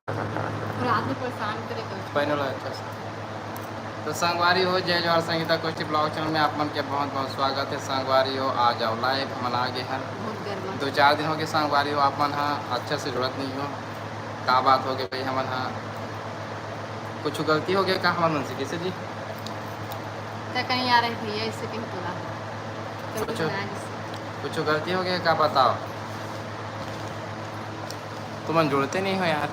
रात में परेशान करे पहले अच्छा से तो संगवारी हो जय जवाहर संगीता कोष्ठी ब्लॉग चैनल में आप मन के बहुत बहुत स्वागत है। संगवारी हो आ जाओ लाइव हम आ गए हैं। बहुत गर्मा 2-4 दिन हो गए संगवारी हो आप मन हाँ अच्छे से जुड़त नहीं हो। का बात हो गई भाई हमन हाँ कुछ गलती हो गया का हमारे मन से कैसे जी क्या कहीं आ रहे भैया इससे कहीं बोला कुछ गलती हो गया का बताओ। तुम जुड़ते नहीं हो यार।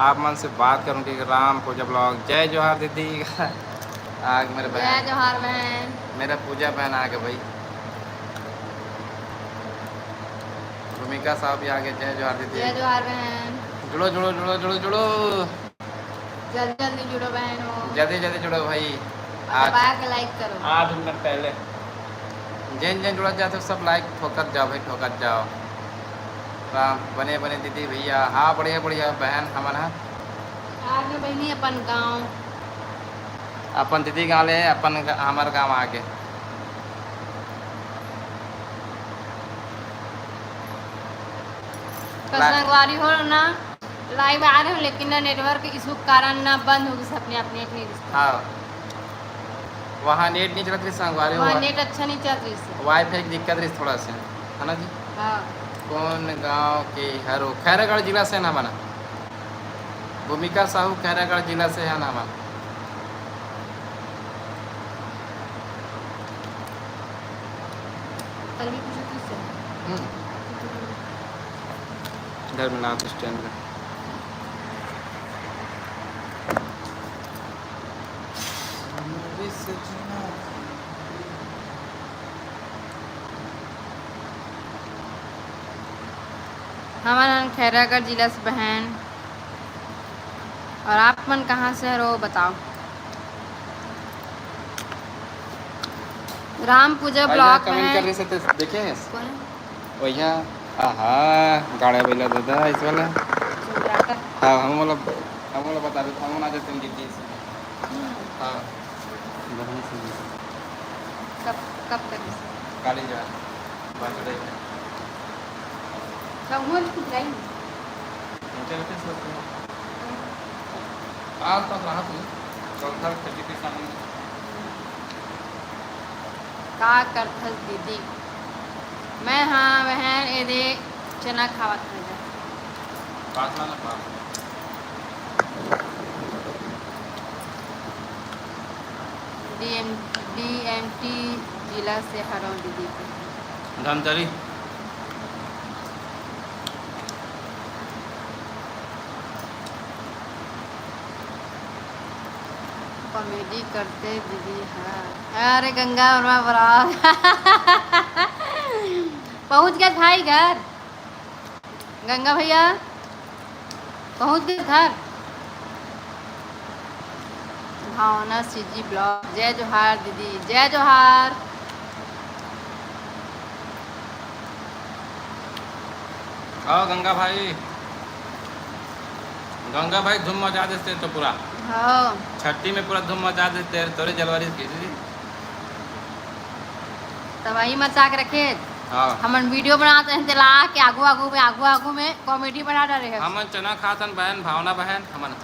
आप मन से बात करूँ कि राम पूजा ब्लॉग जय जवाहर दीदी आग मेरे जय बहन जवाहर बहन मेरा पूजा बहन आ गए भाई। भूमिका साहब भी आ गए जय जवाहर दीदी। जय जवाहर बहन जुड़ो जुड़ो जुड़ो जुड़ो जुड़ो जल्दी जल्दी जुड़ो बहन हो जल्दी जल्दी जुड़ो भाई। दबा के लाइक करो 8 मिनट पहले जिन जिन जुड़ा जाते हो सब लाइक ठोकर जाओ भाई ठोकर जाओ। राम बने बने दीदी भैया हाँ बढ़िया बढ़िया बहन हमारा आगे बहनी अपन गाँव अपन दीदी गाँव ले अपन हमारे गाँव आके संगवारी हो ना लाइव आ रहे हो लेकिन ना नेटवर्क इशू के कारण ना बंद होगी सब अपने आप नेट नहीं दिखता। हाँ वहाँ नेट नहीं चलत रही संगवारी वहाँ नेट अच्छा नहीं चल रही इससे वाईफाई की दिक्कत रही थोड़ा सा है ना जी। हाँ कौन गांव के हरो खैरागढ़ जिला से ना बना भूमिका साहू खैरागढ़ जिला से है ना बना। कल भी पूछा तुझसे धर्मनाथ स्टैंड में हमारा खैरागढ़ जिला से बहन और आप मन कहाँ से हो बताओ। राम पूजा ब्लॉग में कमेंट कर रही से तो देखे कौन है? भैया आहा गाड़ा बेला दादा इस वाला हाँ हम वाला बता दो हम ना जाते हैं दीदी से हाँ बहन से कब कब तक काली जा बर्थडे कब हुआ कुछ नहीं इंटरनेट से आज तक रहा तू कल खटी के सामने का करथस दीदी मैं हाँ बहन ए दे चना खावत है जा पास ना पास डीएमटी जिला से हरों दीदी को धमतरी कॉमेडी करते दीदी हाँ अरे गंगा वर्मा बरा पहुंच गए भाई घर गंगा भैया पहुंच गए घर। भावना सीजी ब्लॉग जय जोहार दीदी जय जोहार। आओ गंगा भाई धूम मचा देते तो पूरा हाँ छठी में पूरा धूम मचा देते तोरे जलवारी की तबाही मचा के रखे। हाँ हमन वीडियो बनाते हैं ला के आगू में कॉमेडी बना डाले हैं। हमन चना खातन बहन भावना बहन हमन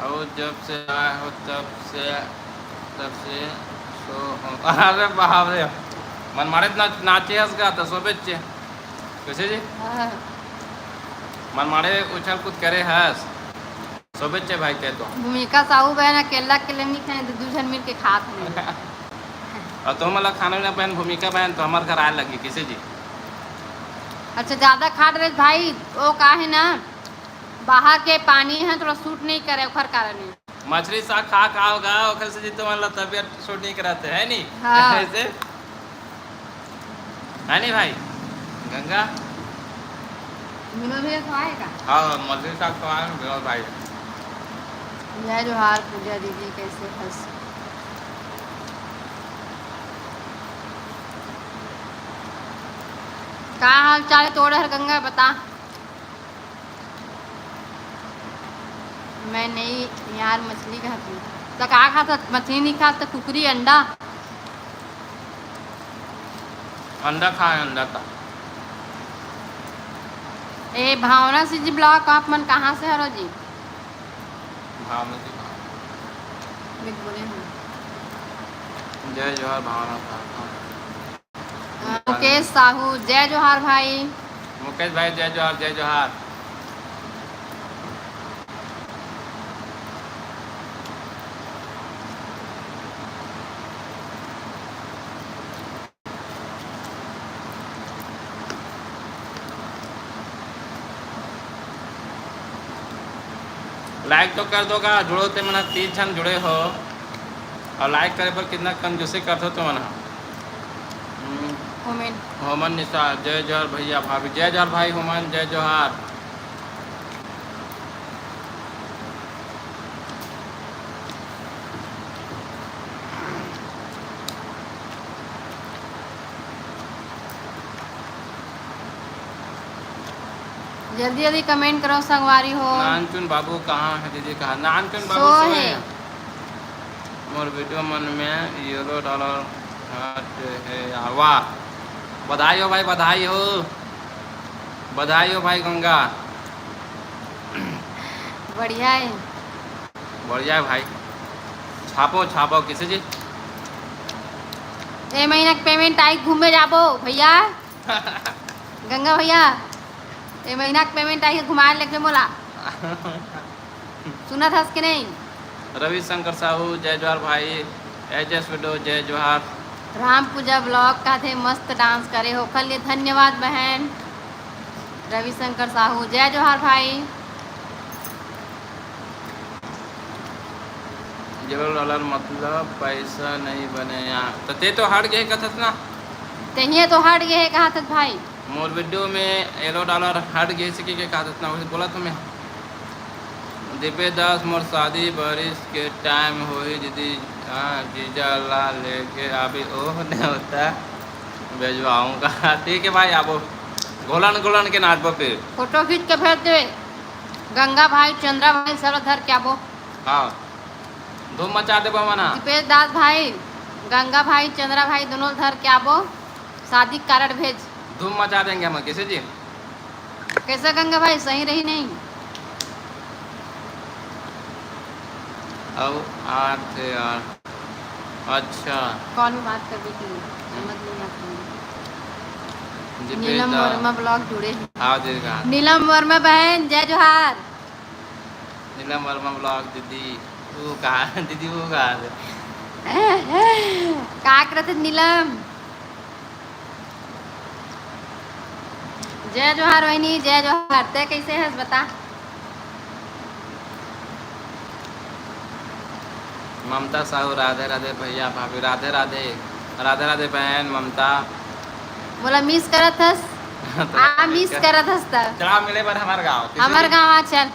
और जब से आए हो तब से सो अरे बाप रे मन मारे नाचे हंस गा तो सोबेचे कैसे जी हाँ। मन मारे उछल कूद करे हंस सोबेचे भाई कह तो भूमिका साहू बहन अकेला अकेले नहीं खाए तो दूसरे मिल के खात हैं। और तुम वाला खाना ना बहन भूमिका बहन तो हमारे घर आए लगी किसे जी अच्छा ज़्यादा खाट रहे भाई वो का है ना बाहर के पानी है थोड़ा सूट नहीं करे ओखर कारण है। मछली साग खा होगा ओखर से जी तुम्हारा तबियत सूट नहीं कराते है नहीं हाँ। ऐसे है नहीं भाई गंगा विनोद भैया तो आएगा। हाँ मछली साग तो आए विनोद भाई जय जोहार पूजा दीदी कैसे हंस का हाल चाल तोड़ हर गंगा बता। मैं नहीं यार मछली खाती तो का खाता मछली नहीं खाता कुकरी अंडा अंडा खाए अंडा का ए भावना से जी ब्लॉक आप मन कहाँ से हरो जी? भावना जी बिग बोले हैं। जय जोहार भावना था। मुकेश साहू जय जोहार भाई। मुकेश भाई जय जोहार जय जोहार। लाइक तो कर दोगा, जुड़ो ते मना 30 जन जुड़े हो और लाइक करे पर कितना कंजूसी करते हो तो मना। होमेन होमन निशा जय जोहार भैया भाभी जय जोहार भाई होमन जय जोहार। जल्दी जल्दी कमेंट करो संगवारी हो। नानचुन बाबू कहाँ है दीदी? कहाँ नानचुन बाबू? सो सोए है। हैं। मोर वीडियो मन में $1 हट है यार। वाह, बधाई हो भाई, बधाई हो, बधाई हो भाई गंगा। बढ़िया है। बढ़िया है भाई, छापो छापो किसी जी। ए महीना के पेमेंट आई घूमे जाबो भैया। गंगा भैया ए महीना के पेमेंट आई घुमाए लेके मोला। सुना था कि नहीं? रविशंकर साहू जय जोहार भाई। एजेस वीडियो जय जोहार। राम पूजा ब्लॉग का थे मस्त डांस करे हो कल, धन्यवाद बहन। रविशंकर साहू जय जोहार भाई। $0 मतलब पैसा नहीं बने यहाँ तो ते तो हट गए कथत ना। तहिए तो हट गए कहा था भाई। मोर वीडियो में $1 हट गए इसी के कहा था ना बोला तुम्हें। दिव्य दास मोर शादी बारिश के टाइम हो ही दीदी। हाँ जीजा ला लेके अभी ओह नहीं होता भेजवाऊँगा। ठीक है भाई आबो गोलन गोलन के नाचबो फिर। फोटो खींच के भेज दे। गंगा भाई चंद्रा भाई सब धर के आबो। हाँ धूम मचा देबो मना। दीपेश दास भाई गंगा भाई चंद्रा भाई दोनों धर के आबो। शादी कार्ड भेज। धूम मचा देंगे हम किसी जी। कैसे गंगा भाई सही रही नहीं? अब आठ यार अच्छा कॉल में बात कर दी थी समझ नहीं आता। जी नीलम वर्मा ब्लॉग जुड़े हैं। हाँ दीदी नीलम वर्मा बहन जय जोहार। नीलम वर्मा ब्लॉग दीदी वो कहा दीदी वो कहा का करत नीलम? जय जोहार बहनी जय जोहार। ते कैसे है बता? ममता साहू राधे राधे भैया भाभी राधे राधे। राधे राधे बहन ममता। बोला मिस करत हस। आ मिस करत हस त चला मिले बार हमार गाँव। हमार गाँव आ चल।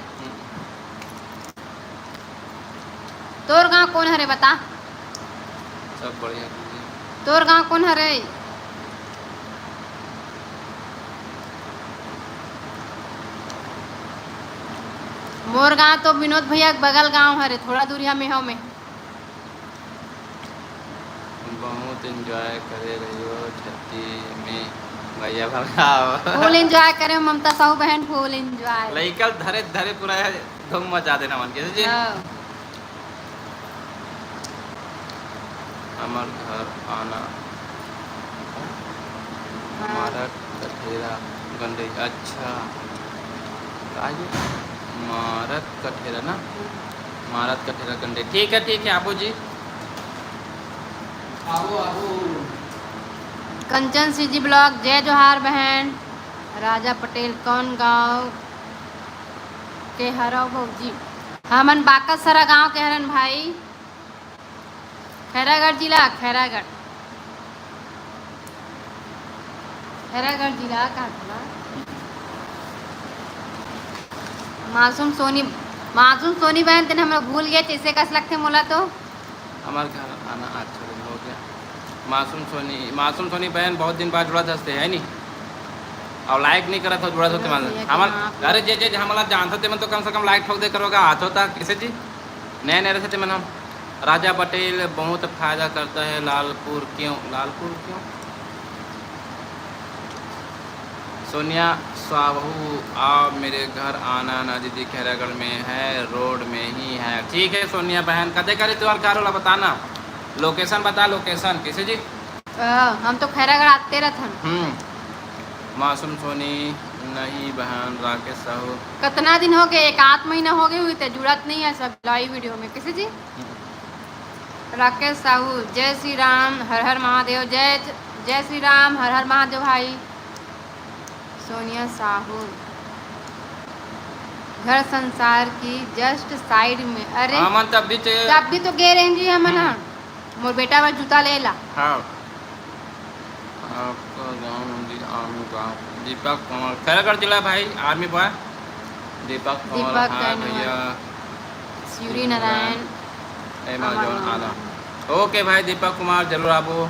तोर गाँव कौन हरे बता? सब बढ़िया दीदी। तोर गाँव कौन हरे? मोर गाँव तो विनोद भैया के बगल गाँव हरे थोड़ा दूरिया में हो में। बहुत एंजॉय करे रही हो छठी में भैया भगाओ। फुल एंजॉय करे ममता साहू बहन फुल एंजॉय। लइकल धरे धरे पूरा धूम मचा देना मन के जी। हमार घर आना हमारा कठेरा गंडई। अच्छा आइए मारत कठेरा ना मारत कठेरा गंडई। ठीक है आबू जी आबू आबू। कंचन सीजी ब्लॉग जय जोहार बहन। राजा पटेल कौन गांव के हरो भौजी? हमन बाकसरा गांव के हरन भाई। खैरागढ़ जिला खैरागढ़ जिला का था। मासूम सोनी बहन तेने हमरा भूल गए कैसे कस लगते मोला तो। हमारे घर आना अच्छा हो गया। मासूम सोनी बहन बहुत दिन बाद जुड़ा दसते है नी और लाइक नहीं करा था जुड़ा होते मतलब हमारे अरे जे हमारा जानते थे मन तो कम से कम लाइक ठोक दे करोगा हाथ होता किसे जी नए नए रहते मन हम। राजा पटेल बहुत फायदा करता है लालपुर क्यों सोनिया साहू आप मेरे घर आना ना दीदी, खैरागढ़ में है, रोड में ही है। ठीक है सोनिया बहन, कदे करे तुम्हारे कार वाला बताना, लोकेशन बता, लोकेशन किसे जी। हम तो खैरागढ़ आते रहते। मासूम सोनी नहीं बहन, राकेश साहू कितना दिन हो गए, 1 आध महीना हो गए हुई थे, जुड़त नहीं है सब लाइव वीडियो में किसी जी। राकेश साहू जय श्री राम, हर हर महादेव, जय श्री राम, हर हर महादेव भाई। सोनिया साहू घर संसार की जस्ट साइड में। अरे हमन तब भी तो गे रहे जी हम ना, मोर बेटा बा जूता ले ला। हाँ आपका गाँव मंदिर आर्मी गाँव, दीपक कुमार खैरागढ़ जिला भाई, आर्मी बॉय दीपक कुमार। हाँ भैया सूर्य नारायण एमेजॉन आना। ओके भाई दीपक कुमार जरूर आपो।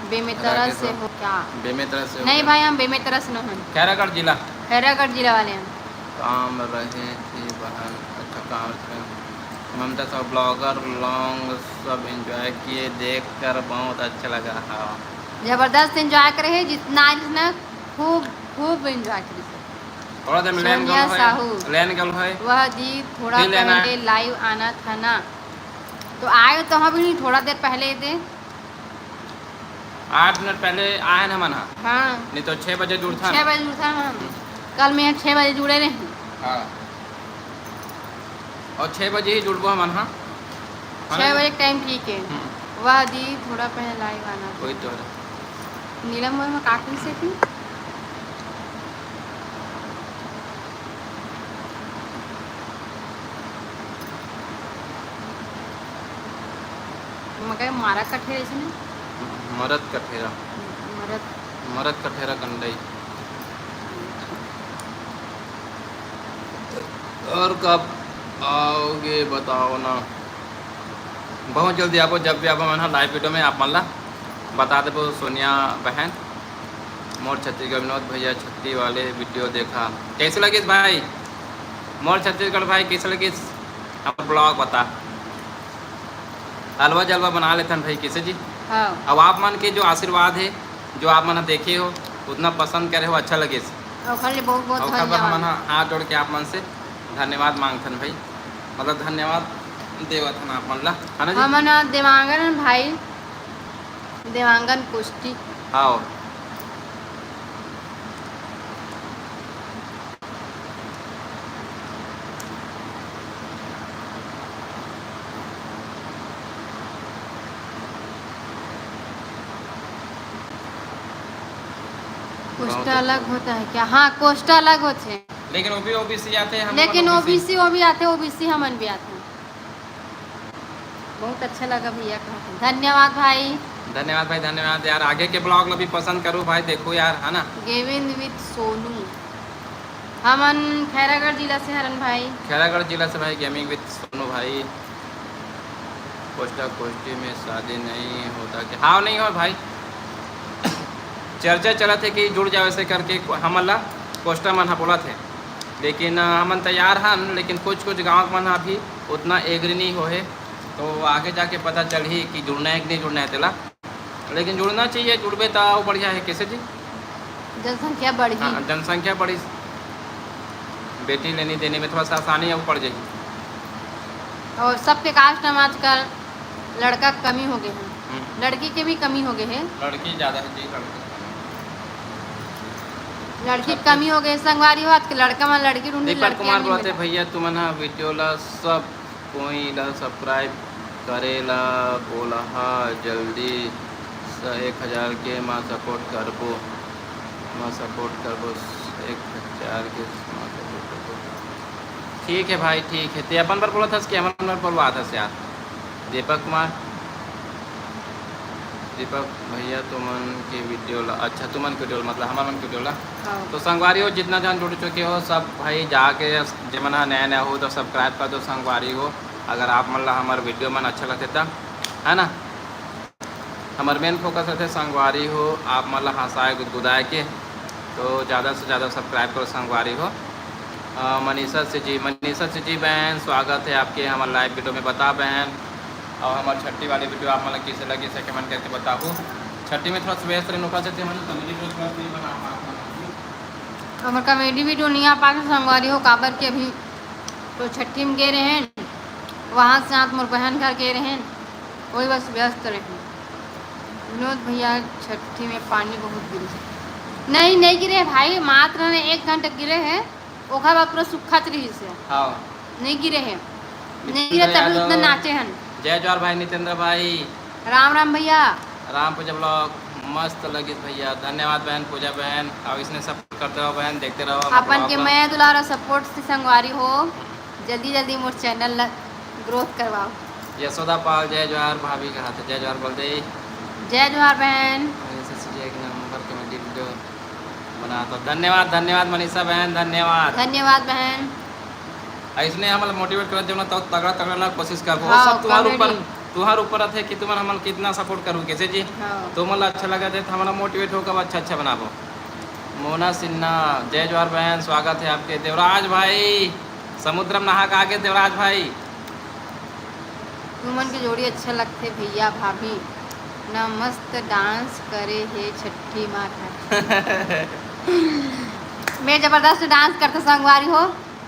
बेमेतरा से हो क्या? बेमेतरा से नहीं भाई, हम बेमेतरा से नहीं, खैरागढ़ जिला, खैरागढ़ जिला वाले हैं। काम रहे थे बहन, अच्छा काम रहे। ममता सब ब्लॉगर लॉन्ग सब एंजॉय किए, देख कर बहुत अच्छा लगा। हाँ जबरदस्त एंजॉय करे है, जितना खूब खूब एंजॉय करे। थोड़ा देर लेन सोनिया साहू गल है वह जी थोड़ा पहले लाइव आना था ना, तो आए तो हम भी थोड़ा देर पहले दे 8 मिनट पहले आए ना मना। हाँ नहीं तो 6 बजे जुड़ था, 6 बजे जुड़ता हम, कल मैं 6 बजे जुड़े रहे। हाँ और 6 बजे ही जुड़बो हम। हाँ 6 बजे टाइम ठीक है। वह दी थोड़ा पहले लाइव आना कोई तो नीलम में काटने से थी। मगर मारा कठे इसने मरद कठेरा, मरद कठेरा कंडई। और कब आओगे बताओ ना, बहुत जल्दी आपको, जब भी आप मन लाइव वीडियो में आप मल्ला बता दे। सोनिया बहन मोर छत्तीसगढ़ विनोद भैया छत्ती वाले वीडियो देखा, कैसे लगी भाई? मोर छत्तीसगढ़ भाई कैसे लगी आप ब्लॉग बता। हलवा जलवा बना लेते भाई किसे जी। हाँ। अब आप मन के जो आशीर्वाद है, जो आप मन देखे हो, उतना पसंद करे हो, अच्छा लगे बहुत बहुत धन्यवाद। हाथ जोड़ के आप मन से धन्यवाद मांगथन भाई, मतलब धन्यवाद देवथन आप मन ला, है ना जी। हमन देवांगन भाई, देवांगन पुष्टि। हाँ कोष्टा अलग होता है क्या? हाँ कोष्टा अलग होते हैं, लेकिन वो भी ओबीसी आते हैं, लेकिन ओबीसी वो भी आते हैं, ओबीसी हमन भी आते हैं। बहुत अच्छा लगा भैया का, धन्यवाद भाई। धन्यवाद भाई, धन्यवाद यार। आगे के ब्लॉग भी पसंद करो भाई, देखो यार, है ना। गेविंद विद सोनू, हमन खैरागढ़ जिला से हरन भाई, खैरागढ़ जिला से भाई। गेमिंग विद सोनू भाई, कोष्टा कोष्टी में शादी नहीं होता क्या? हाँ नहीं हो भाई, चर्चा चला थे कि जुड़ जाओ ऐसे करके हमला कोष्टा मन बोला थे, लेकिन हमन तैयार हन, लेकिन कुछ गाँव मन अभी उतना एग्री नहीं हो है, तो आगे जाके पता चल ही कि जुड़ना है कि नहीं जुड़ना है तेला, लेकिन जुड़ना चाहिए। जुड़बे तो बढ़िया है कैसे जी, जनसंख्या बढ़ी। हाँ जनसंख्या बढ़ी, बेटी लेने देने में थोड़ा सा आसानी अब पड़ जाएगी। और सबके कास्ट में आजकल लड़का कमी हो गए हैं, लड़की के भी कमी हो गए हैं, लड़की ज़्यादा है जी, लड़की कमी हो गई। संगवारी हो आज के लड़का में लड़की ढूंढी। दीपक कुमार बोलते भैया तुमन वीडियो ला सब कोई ला सब्सक्राइब करेला बोला हा, जल्दी 1000 के माँ सपोर्ट करबो, 1000 के माँ सपोर्ट करबो। ठीक है भाई ठीक है, ते अपन पर बोला था कि अपन पर बोलवा था यार। दीपक कुमार, दीपक भैया तुमन के वीडियो ला, अच्छा तुमन के वीडियो मतलब हमारा मन के वीडियो ला। तो संगवारी हो जितना जन जुड़ चुके हो सब भाई जाके जमना नया नया हो तो सब्सक्राइब कर दो संगवारी हो। अगर आप मतलब हमारे वीडियो मन अच्छा लगते तब, है ना। हमारे मेन फोकस रहते संगवारी हो, आप मतलब हंसाए गुदगुदाए के, तो ज़्यादा से ज़्यादा सब्सक्राइब करो संगवारी हो। मनीषा से जी बहन स्वागत है आपके हमारे लाइव वीडियो में। बता बहन, और हमारी छठी वाली वीडियो आप मतलब कैसे लगी से कमेंट करके बताओ। छठी में थोड़ा सा व्यस्त रहने से हमार कॉमेडी वीडियो नहीं आ पाते संगवारी हो काबर के अभी तो छठी में गए रहे वहाँ से हाथ मोर बहन घर गए रहे वही बस व्यस्त रहे। विनोद भैया छठी में पानी बहुत गिरे नहीं गिरे भाई मात्र ने 1 घंटा गिरे हैं ओखा बाद पूरा सूखा रही से हाँ नहीं गिरे हैं नहीं गिरे तभी उतना नाचे हैं। जय जवाहर भाई नितेंद्र भाई राम भैया राम पूजा ब्लॉग मस्त लगी भैया धन्यवाद बहन पूजा बहन और इसने सपोर्ट करते रहो बहन देखते रहो अपन के मैं दुलारा सपोर्ट से संगवारी हो जल्दी मोर चैनल ग्रोथ करवाओ। यशोदा पाल जय जवाहर भाभी का हाथ जय जवाहर बोल दे जय जवाहर बहन एक नंबर कमेटी वीडियो बना तो धन्यवाद मनीषा बहन धन्यवाद बहन इसने हम मोटिवेट कर देना तो तगड़ा कोशिश करबो हाँ, सब तुम्हारे ऊपर है कि तुम हम कितना सपोर्ट करूँ कैसे जी हाँ। तुम अच्छा लगा दे तो हमारा मोटिवेट होकर अच्छा बनाबो। मोना सिन्हा जय जवाहर बहन स्वागत है आपके। देवराज भाई समुद्रम नहा के आगे देवराज भाई तुमन के जोड़ी अच्छा लगते भैया भाभी ना मस्त डांस करे है छठी माँ का मैं जबरदस्त डांस करते संगवारी हो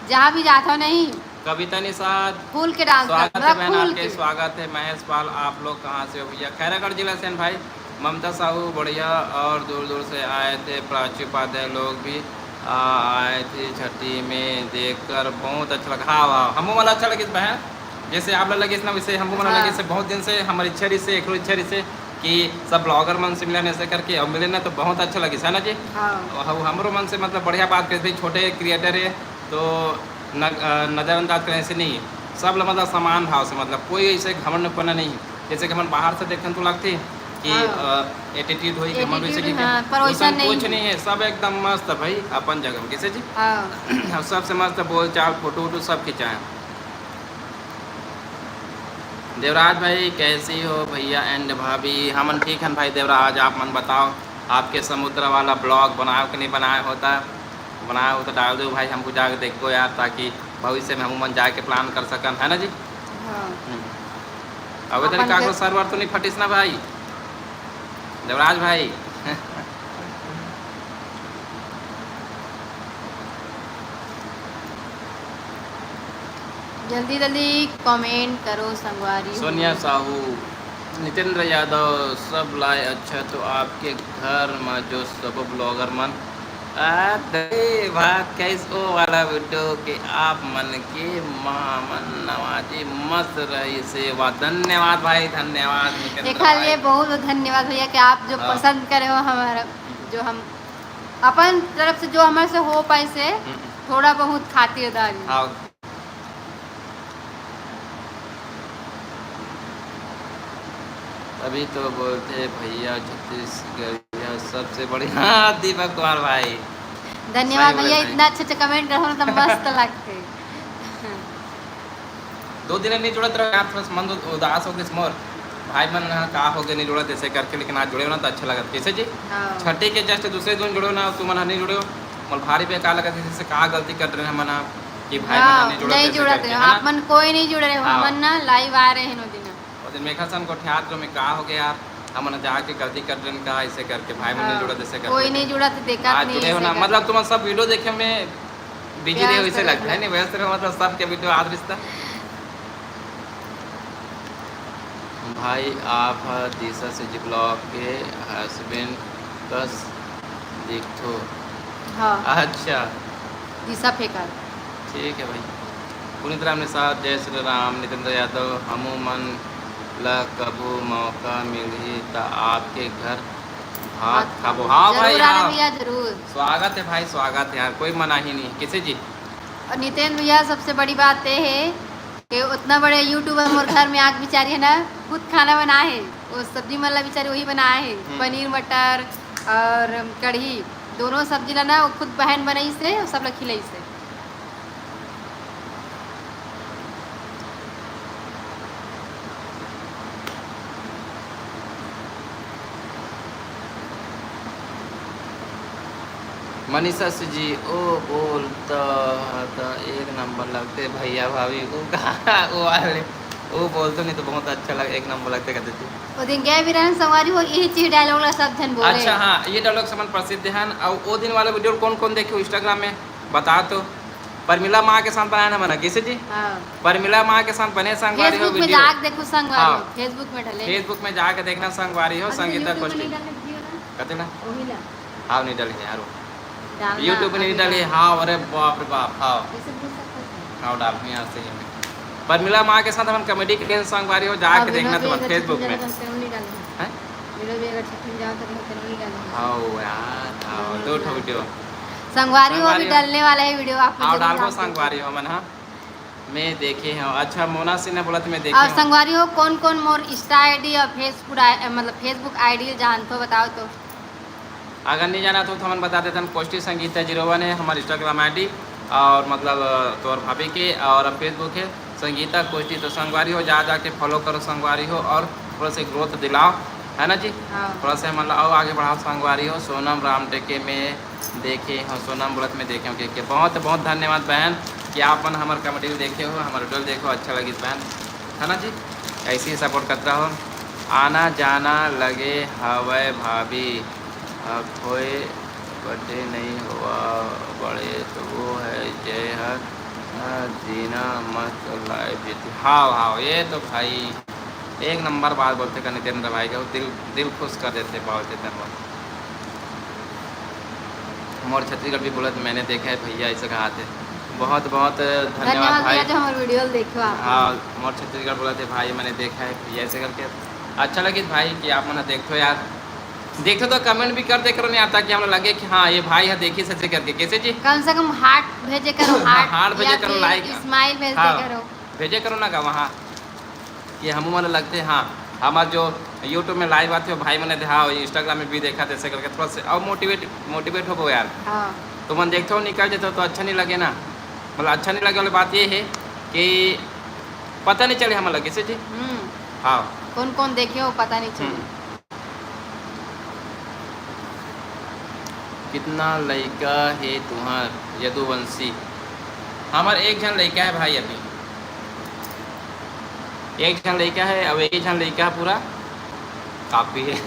जहाँ भी जाता हो नहीं कविता निषाद फूल के डांस स्वागत है बहन आपके स्वागत है। महेश पाल आप लोग कहाँ से हो भैया खैरागढ़ जिला से भाई। ममता साहू बढ़िया और दूर से आए थे। प्राची उपाध्याय लोग भी आए थे छठी में देखकर बहुत अच्छा लगा। हाँ वाह हमको वाला अच्छा लगे बहन जैसे आप लोग लगे ना वैसे हमको वाला लगे बहुत दिन से हमारी इच्छा रही से एक से कि सब ब्लॉगर मन से मिले ऐसे करके अब मिले ना तो बहुत अच्छा लगे है ना जी। हाँ। हमारो मन से मतलब बढ़िया बात करते छोटे क्रिएटर है तो नज़रअंदाज करने से नहीं सब लोग मतलब समान भाव से मतलब कोई ऐसे घमंड पना नहीं जैसे कि हम बाहर से देखने तो लगते कि एटीट्यूड हुई घमंड वैसे कि कुछ नहीं है सब एकदम मस्त भाई अपन जगह में कैसे जी। हाँ। सबसे मस्त बोल चाल फोटो सब खिंचाएं। देवराज भाई कैसी हो भैया एंड भाभी हमन ठीक है भाई। देवराज आप मन बताओ आपके समुद्र वाला ब्लॉग बनाओ कि नहीं बनाया होता बनाया हो तो डाल दो भाई हमको जाकर देखो यार ताकि भविष्य में हम मन जाके प्लान कर सकन है ना जी। हाँ। अब इधर कागज सर्वर तो नहीं फटिस ना भाई देवराज भाई जल्दी कमेंट करो संगवारी। सोनिया साहू नितेंद्र यादव सब लाए अच्छा तो आपके घर में जो सब ब्लॉगर मन कैसे वाला वीडियो के आप मन के मामन नवाजी मस्त रही सेवा। धन्यवाद भाई धन्यवाद देखा लिए बहुत धन्यवाद भैया कि आप जो पसंद करे हो हमारा जो हम अपन तरफ से जो हमारे से हो पाए से थोड़ा बहुत खातिरदारी। हाँ। अभी तो बोलते भैया छत्तीसगढ़ सबसे बढ़िया दीपक कुमार भाई धन्यवाद भैया इतना अच्छे कमेंट करो तो मस्त लगते 2 दिन नहीं जुड़त रहो आप थोड़ा मन उदास हो गए मोर भाई मन का हो गए नहीं जुड़त ऐसे करके लेकिन आज जुड़े हो ना तो अच्छा लगा कैसे जी। छठी के जस्ट दूसरे दिन जुड़े ना तुम मन नहीं जुड़े हो मोर भारी पे का लगा जैसे का गलती कर रहे हैं मन कि भाई मन नहीं जुड़त आप मन कोई नहीं जुड़ रहे हो मन ना लाइव आ रहे हैं दिन और दिन मेघा सन को ठियात में का हो गया यार हम जाके गलती कर रहे का ऐसे करके भाई मन नहीं जुड़ा जैसे करके कोई नहीं जुड़ा तो देखा नहीं जुड़े हो ना मतलब तुम सब वीडियो देखे में बिजी रहे वैसे लगता है नहीं वैसे मतलब सबके वीडियो आज रिश्ता भाई आप दिशा से जी ब्लॉग के हस्बैंड बस देखो। हाँ। अच्छा दिशा फेंका ठीक है भाई। पुनीत राम निषाद जय श्री राम नितेंद्र यादव हमू मन ला कबू मौका मिली तो आपके घर भात खाबो। हाँ भाई हाँ जरूर स्वागत है भाई स्वागत है यार कोई मना ही नहीं किसी जी। और नितेंद्र भैया सबसे बड़ी बात ये है कि उतना बड़े यूट्यूबर मोर घर में आग बिचारी है ना खुद खाना बनाए है वो सब्जी मल्ला बिचारी वही बनाए है पनीर मटर और कढ़ी दोनों सब्जी ला ना वो खुद बहन बनाई से सब लोग खिलाई से। मनीषा से जी ओ बोलता था 1 नंबर लगते भैया भाभी को वो वाले वो बोलते नहीं तो बहुत अच्छा लगे, एक नंबर लगते कहते थे। वो दिन गए भी रहन संगवारी हो, यही चीज डायलॉग ला सब जन बोले। अच्छा हाँ, ये डायलॉग समन प्रसिद्ध है। और वो दिन वाला वीडियो कौन कौन देखे इंस्टाग्राम में बता तो। परमिला माँ के साथ बनाया ना बना किसे जी? हाँ। परमिला माँ के साथ बने संगवारी हो फेसबुक में वीडियो। जाके देखो संगवारी हाँ। हो, फेसबुक में डले। फेसबुक में जाके देखना संगवारी हो संगीता कोष्टी कहते ना। हाँ नहीं डाली यार, यूट्यूब पे नहीं डाली। हाँ अरे बाप रे बाप, हाँ हाँ डालनी यार सही में। परमिला माँ के साथ हम कॉमेडी के संगवारी हो जाके देखना तो फेसबुक में। हैं? हाँ यार, हाँ दो ठो वीडियो संगवारी हो भी डालने वाला है वीडियो आप। हाँ डालबो संगवारी हो मन। हाँ मैं देखे हैं। अच्छा मोना सिंह ने बोला तो मैं देखे और हूँ। संगवारी हो कौन कौन मोर इंस्टा आईडी और फेसबुक मतलब फेसबुक आईडी जानते हो बताओ तो। अगर नहीं जाना तो हम बता देते हैं। कोष्टी संगीता 01 है हमारी इंस्टाग्राम आईडी, और मतलब तोर भाभी के, और फेसबुक है संगीता कोष्टी। तो संगवारी हो जा जाके फॉलो करो संगवारी हो, और थोड़ा से ग्रोथ दिलाओ, है ना जी। हाँ। थोड़ा सा मतलब और आगे बढ़ाओ संगवारी हो। सोनम राम टेके में देखे हो, सोनम बोलत में देखे हो के बहुत बहुत धन्यवाद बहन कि आप हमारे कॉमेडी देखे हो, हमारे वीडियो देखो, अच्छा लगी बहन, है ना जी। ऐसे ही सपोर्ट करता हो। आना जाना लगे हवे भाभी, अब कोई बर्थडे नहीं हुआ बड़े तो वो है जय हर जीना मत लाइव जीती। हाँ हाँ ये तो भाई एक नंबर बात बोलते का नितेंद्र भाई का, दिल दिल खुश कर देते बहुत धन्यवाद। मोर छत्तीसगढ़ भी बोला तो मैंने देखा है भैया ऐसे कहा थे। बहुत बहुत धन्यवाद भाई जो हमारे वीडियो देखो आप। हाँ मोर छत्तीसगढ़ बोला थे भाई मैंने देखा है भैया ऐसे करके। अच्छा लगे भाई कि आप मैंने देखो यार, देखो तो कमेंट भी कर दे करो, नहीं आता कि हमें लगे कि हाँ ये भाई है देखिए सच्चे करके कैसे जी। कम से कम हार्ट भेजे करो, हार्ट भेजे करो, लाइक स्माइल भेज हाँ, करो, भेजे करो ना का वहाँ कि हम मन लगते हाँ हमारे जो यूट्यूब में लाइव आते हो भाई मैंने हाँ इंस्टाग्राम में भी देखा था ऐसे करके, थोड़ा सा और मोटिवेट हो यार। हाँ। तो मन देखते हो निकल जाते हो तो अच्छा नहीं लगे ना, मतलब अच्छा नहीं लगे वाली बात ये है कि पता नहीं चले हमें लगे से जी। हाँ कौन कौन देखे हो पता नहीं चले। कितना लड़का है तुम्हार यदुवंशी? हमार एक जन लड़का है भाई, अभी एक जन लड़का है, अब एक जन लड़का पूरा काफी है।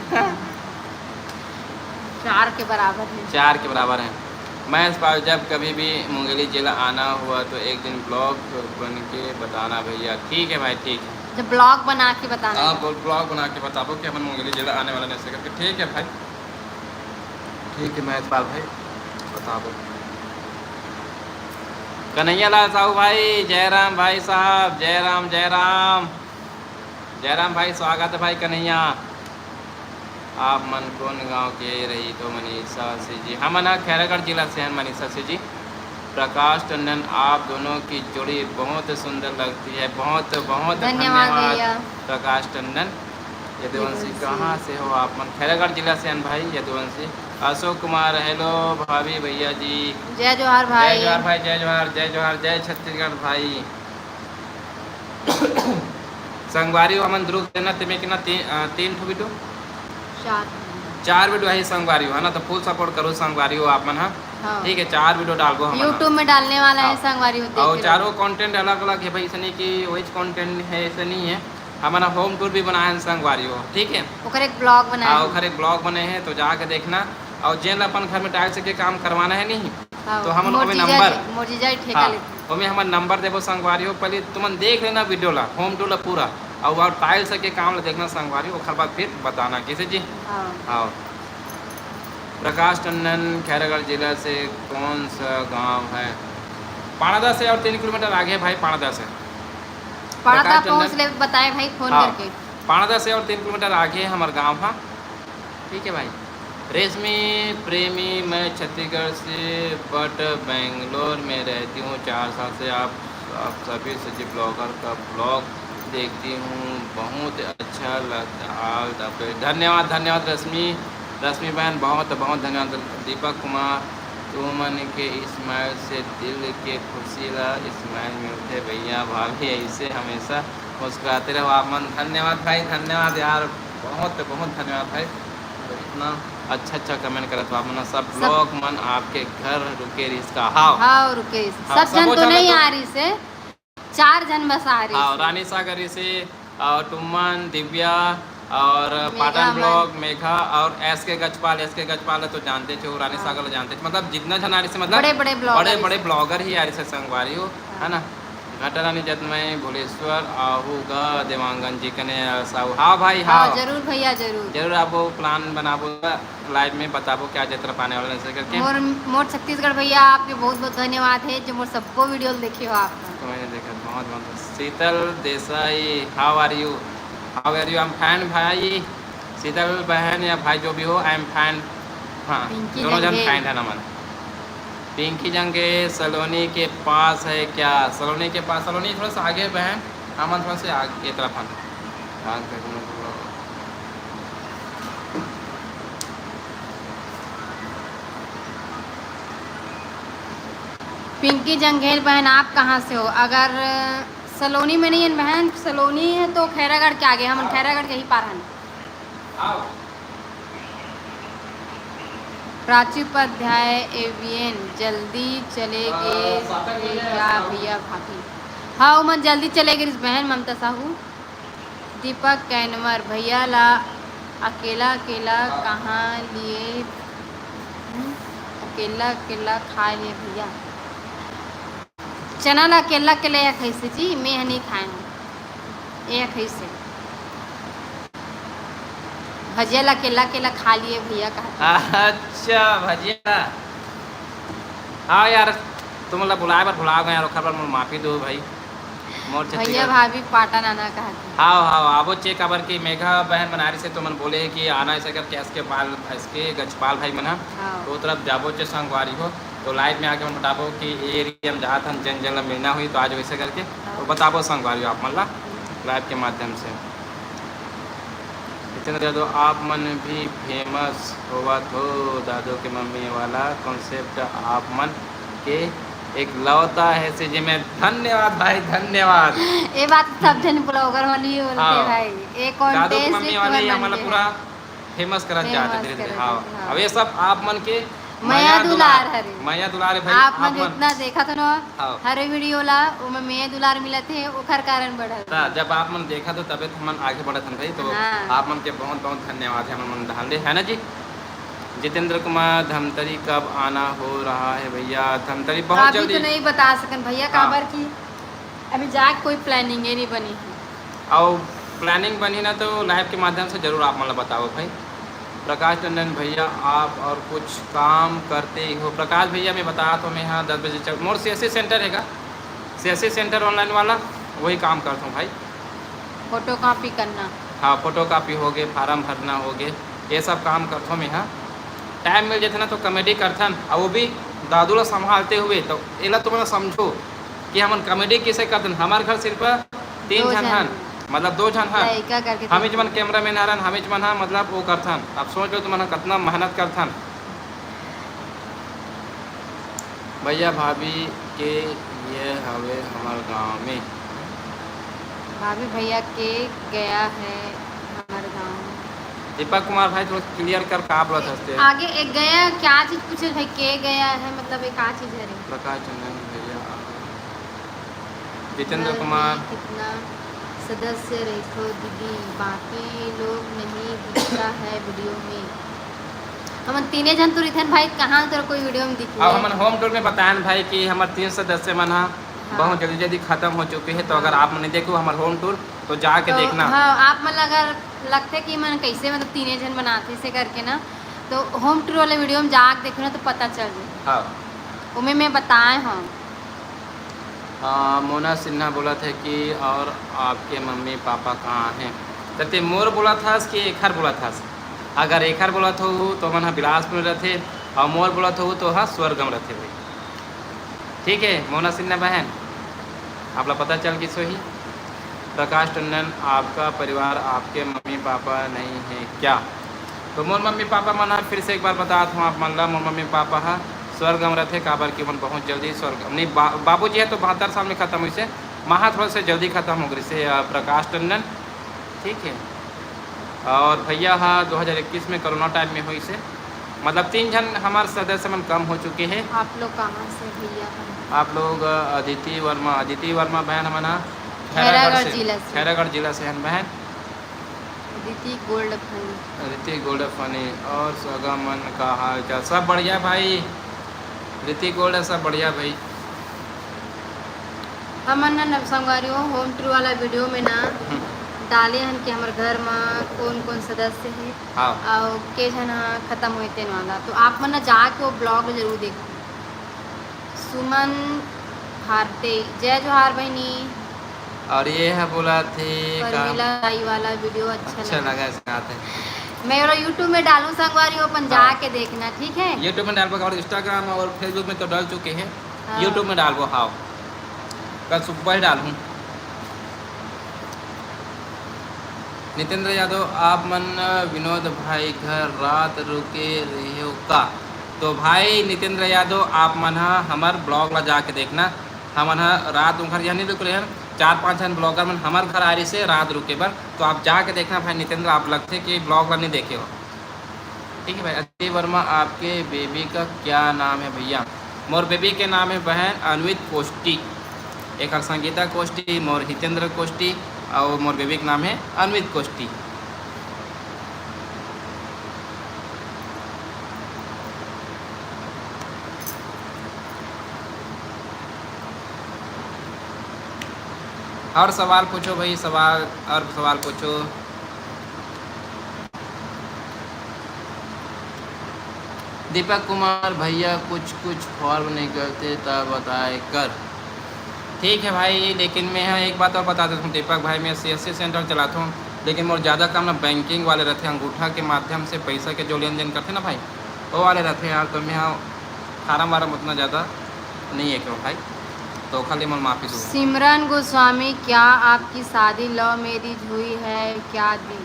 4 के बराबर है। 4 के बराबर है। मैं इस बार जब कभी भी मुंगेली जिला आना हुआ तो एक दिन ब्लॉग बन के बताना भैया। ठीक है भाई ठीक है, जब ब्लॉग बना के बताना। आप ब्लॉग बना के बता दो कि हम मुंगेली जिला आने वाला ऐसे करके। ठीक है भाई ठीक है, मैं इस बार भाई बता दो। कन्हैया लाल साहू भाई, जयराम भाई साहब, जयराम जयराम जयराम भाई, स्वागत है भाई कन्हैया। आप मन कौन गांव के रही? तो मनीषा से जी, हम ना खैरागढ़ जिला से हैं मनीषा से जी। प्रकाश टंडन, आप दोनों की जोड़ी बहुत सुंदर लगती है। बहुत बहुत धन्यवाद प्रकाश टंडन। यदुवंशी कहाँ से हो आप? मन खैरागढ़ जिला से हैं भाई यदुवंशी। अशोक कुमार, हेलो भाभी भैया जी, जय जोहार भाई। जय जोहार भाई, जय जोहार जय जोहार, जय छत्तीसगढ़ भाई। संगवारी हो हमन ध्रुव देना तुम्हें कितना 3 ठो वीडियो 4 वीडियो है संगवारी हो, है ना। तो फुल सपोर्ट करो संगवारी हो आप मन। हाँ ठीक है, 4 वीडियो डालबो हम यूट्यूब में डालने वाला है संगवारी हो। और चारों कंटेंट अलग अलग है भाई, ऐसा नहीं कि वही कंटेंट है, ऐसा नहीं है। हमारा होम टूर भी बनाया है संगवारी हो, ठीक है। ओकर एक ब्लॉग बनाया है। ओकर एक ब्लॉग बने हैं तो जाके देखना। और जेल अपन घर में टाइल्स के काम करवाना है नहीं तो हम नंबर हमें हमारा नंबर देवो संगवारी हो। पहले तुम देख लेना वीडियो ला होम टूर ला पूरा, और टाइल्स के काम ला देखना संगवारी हो, बाद फिर बताना कैसे जी। हाँ प्रकाश टंडन, खैरागढ़ जिला से कौन सा गांव है? पाणादा से और 3 किलोमीटर आगे भाई, पाणादा से। पाणादा पहुँच ले बताए भाई फोन करके। पाणादा से और 3 किलोमीटर आगे है हमारा गाँव। हाँ ठीक है भाई। रेशमी प्रेमी, मैं छत्तीसगढ़ से बट बेंगलोर में रहती हूँ 4 साल से। आप सभी सजी ब्लॉगर का ब्लॉग देखती हूँ, बहुत अच्छा लगता है। धन्यवाद धन्यवाद रश्मि बहन, बहुत बहुत धन्यवाद। दीपक कुमार, तुमन के स्माइल से दिल के खुशी ला स्माइल मिलते भैया भाभी, ऐसे हमेशा मुस्कुराते रहो आप मन। धन्यवाद भाई, धन्यवाद यार, बहुत बहुत धन्यवाद भाई। तो इतना अच्छा कमेंट करत आप मन। सब लोग मन आपके घर रुके रिश्ता। हाँ रुके सब जन तो नहीं आ रही से 4 जन बस आ रहे हाँ हैं। रानी सागर से और टुम्मन दिव्या और मेघा, पाटन अमन। ब्लॉग मेघा और एस के गजपाल तो जानते थे, रानी हाँ। सागर जानते थे, मतलब जितना जन आ रही से मतलब बड़े-बड़े ब्लॉगर बड़े ही बड़े से। ब्लॉगर ही आ रही से संगवारी हो, हाँ। है ना। घटरानी जतमय भुलेश्वर आहू गा देवांगन जी कने साहू। हाँ भाई हाँ, हाँ जरूर भैया जरूर। जरूर आप वो प्लान बनाबो लाइव में बताबो क्या जतरा पाने वाला ऐसे करके। मोर छत्तीसगढ़ भैया आपके बहुत बहुत धन्यवाद है जो मोर सबको वीडियो देखे हो आप। तो मैंने देखा बहुत बहुत। Sheetal Desai how are you, I am fan भाई। शीतल बहन या भाई जो भी हो, आई एम फैन। हाँ पिंकी दोनों जन जंघे। फैन है ना मन। पिंकी जंगे सलोनी के पास है क्या, सलोनी के पास, सलोनी थोड़ा सा आगे बहन, हम थोड़ा सा आगे तरफ हम। पिंकी जंघेल बहन आप कहाँ से हो? अगर सलोनी में नहीं है बहन, सलोनी है तो खैरागढ़ के आगे, हम खैरागढ़ के ही पार हैं। प्राची उपाध्याय एवियन जल्दी चलेगी क्या भैया भाभी? हाँ उमन जल्दी चलेगी बहन ममता साहू। दीपक कैनवर भैया ला अकेला अकेला कहाँ लिए, अकेला अकेला खा लिए भैया। चना ला अकेला अकेला या कैसे जी, मैं नहीं खाए हूँ ये कैसे। भजिया ला अकेला अकेला खा लिए भैया कहा। अच्छा भजिया, हाँ यार तुम लोग बुलाए पर भुला गए यार, खबर मैं माफी दो भाई। मोर भैया भाभी पाटा नाना कहा। हाँ हाँ आवो चेक अबर की मेघा बहन बनारी से तो मन बोले कि आना ऐसे करके इसके बाल इसके गजपाल भाई मना हाँ। तो तरफ जाबो चे संगवारी हो तो लाइव में आके मन बताबो कि ये एरिया में जहाँ था जन जन मिलना हुई तो आज वैसे करके तो बताबो संगवारी हो आप मन ला लाइव के माध्यम से। इतने दादो आप मन भी फेमस हुआ तो दादो के मम्मी वाला कॉन्सेप्ट आप मन के एक लौता है से जी में। धन्यवाद भाई धन्यवाद। ये बात सब जन ब्लॉगर वाली बोलते हाँ। भाई, एक दादू की कॉन्टेस्ट मम्मी वाले हमारा पूरा फेमस करत जाते धीरे धीरे। हाँ अब ये सब आप मन के मैया दुलार हरे, मैया दुलार है भाई आप मन जितना देखा तो ना हाँ। हर वीडियो ला उमे मैया दुलार मिलत है ओखर कारण बढ़ल। ता जब आप मन देखा तो तबे तो मन आगे बढ़त हन भाई तो हाँ। आप मन के बहुत बहुत धन्यवाद है मन धान दे है ना जी। जितेंद्र कुमार धमतरी कब आना हो रहा है भैया? धमतरी बहुत अभी जल्दी तो नहीं बता सकन भैया हाँ। काबर की अभी जाके कोई प्लानिंग ही नहीं बनी है। और प्लानिंग बनी ना तो लाइव के माध्यम से जरूर आप मतलब बताओ भाई। प्रकाश टंडन भैया आप और कुछ काम करते हो? प्रकाश भैया मैं बता तो मैं यहाँ 10 बजे मोर CSC सेंटर हैगा, CSC सेंटर ऑनलाइन वाला वही काम करता हूँ भाई। फोटो कॉपी करना, हाँ फोटो कापी हो गए, फार्म भरना हो गए, ये सब काम करता हूँ मैं यहाँ। टाइम मिल जाता ना तो कॉमेडी करथन और वो भी दादू ला संभालते हुए तो एला तुम समझो कि हम कॉमेडी कैसे करथन। हमारे घर सिर्फ 3 जन हन, मतलब 2 जन हन, लड़का करके हम जमन कैमरा मैन हरन, हम जमन हाँ मतलब वो करथन। अब सोच लो तुम कितना मेहनत करथन। भैया भाभी के ये हवे हमारे गाँव में, भाभी भैया के गया है हमारे गाँव में। दीपक कुमार भाई थोड़ा क्लियर कर का बोलत हंसते हैं। आगे एक गया क्या चीज पूछे भाई, के गया है मतलब एक आ चीज है रे। प्रकाश चंदन भैया, जितेंद्र कुमार कितना सदस्य रखो दीदी, बाकी लोग नहीं दिखता है वीडियो में। हम 3 जन तो रिथन भाई कहाँ तेरे कोई वीडियो में दिखे। अब हम होम टूर में बताएं भाई कि हमारे 3 सदस्य मन हाँ बहुत जल्दी जल्दी खत्म हो चुके हैं। तो अगर आप मैंने देखो हमारे होम टूर तो जाके देखना। हाँ आप मतलब अगर लगते कि मन कैसे मतलब 3 जन बनाते से करके ना तो होम टूर वाले वीडियो में जाके देखो ना तो पता चल जाए। हाँ उमें मैं बताए हम। मोना सिन्हा बोला था कि और आपके मम्मी पापा कहाँ हैं? तो मोर बोला था कि एखर बोला था। अगर एखर बोला था तो मन हाँ बिलासपुर रहते और मोर बोला था तो हाँ स्वर्गम रहते भाई। ठीक है मोना सिन्हा बहन आप लोग पता चल कि सही। प्रकाश टंडन आपका परिवार आपके मम्मी पापा नहीं है क्या? तो मोर मम्मी पापा मन हाँ फिर से एक बार बताता हूँ आप मन ला मोर मम्मी पापा हाँ स्वर्गम रहते काबर की मन बहुत जल्दी स्वर्ग नहीं बाबूजी है तो 72 साल में ख़त्म हुई से महा थोड़ा से जल्दी ख़त्म हो गई से प्रकाश टंडन। ठीक है और भैया हाँ 2021 में कोरोना टाइम में हुई से मतलब 3 जन हमारे सदस्य मन कम हो चुके हैं। आप लोग कहाँ से भैया? आप लोग अदिति वर्मा बहन हमारा खैरागढ़ जिला से। खैरागढ़ जिला से हैं बहन। Aditi gold funny. Hrithik gold funny और सगमन का हाल चाल सब बढ़िया भाई। ऋतिक गोल्ड सब बढ़िया भाई। हमन ना संगवारी हो होम टूर वाला वीडियो में ना डाले हन कि हमारे घर में कौन कौन सदस्य है हाँ और के जन खत्म होते वाला, तो आप मन ना जाके वो ब्लॉग जरूर देखो। सुमन भारते जय जोहार बहनी। और ये है बोला थे परमिला राई वाला वीडियो अच्छा लगा इसका आते मैं और यूट्यूब में डालूं संगवारी हो, अपन जाके देखना ठीक है। यूट्यूब में डालबो और इंस्टाग्राम और फेसबुक में तो डाल चुके हैं। हाँ। यूट्यूब में डालबो हाँ कल सुबह ही डालूँ। नितेंद्र यादव आप मन विनोद भाई घर रात रुके रहे हो का? तो भाई नितेंद्र यादव आप मन हमार ब्लॉग ला जाके देखना। हमन रात घर यहाँ नहीं रुक रहे हैं, 4-5 जन ब्लॉगर मन हमार घर आ रही से रात रुके बर, तो आप जाके देखना भाई नितेंद्र। आप लगते कि ब्लॉग ला नहीं देखे हो ठीक है भाई। अदिति वर्मा आपके बेबी का क्या नाम है भैया? मोर बेबी के नाम है बहन अन्वित कोष्टी, एक संगीता कोष्टी, मोर हितेंद्र कोष्टी और मोर बेबी का नाम है अन्वित कोष्टी। और सवाल पूछो भाई, सवाल पूछो। दीपक कुमार भैया कुछ फॉर्म नहीं करते तब बताए कर। ठीक है भाई, लेकिन मैं यहाँ एक बात और बता देता हूँ दीपक भाई, मैं CSC सेंटर चलाता हूँ, लेकिन मोर ज़्यादा काम ना बैंकिंग वाले रहते हैं, अंगूठा के माध्यम से पैसा के जो लेन देन करते ना भाई वो वाले रहते हैं यार। तो मैं यहाँ फार्म वारम उतना ज़्यादा नहीं है क्यों भाई, तो खाली मन माफ़ी दो। सिमरन गोस्वामी क्या आपकी शादी लव मैरिज हुई है क्या दी?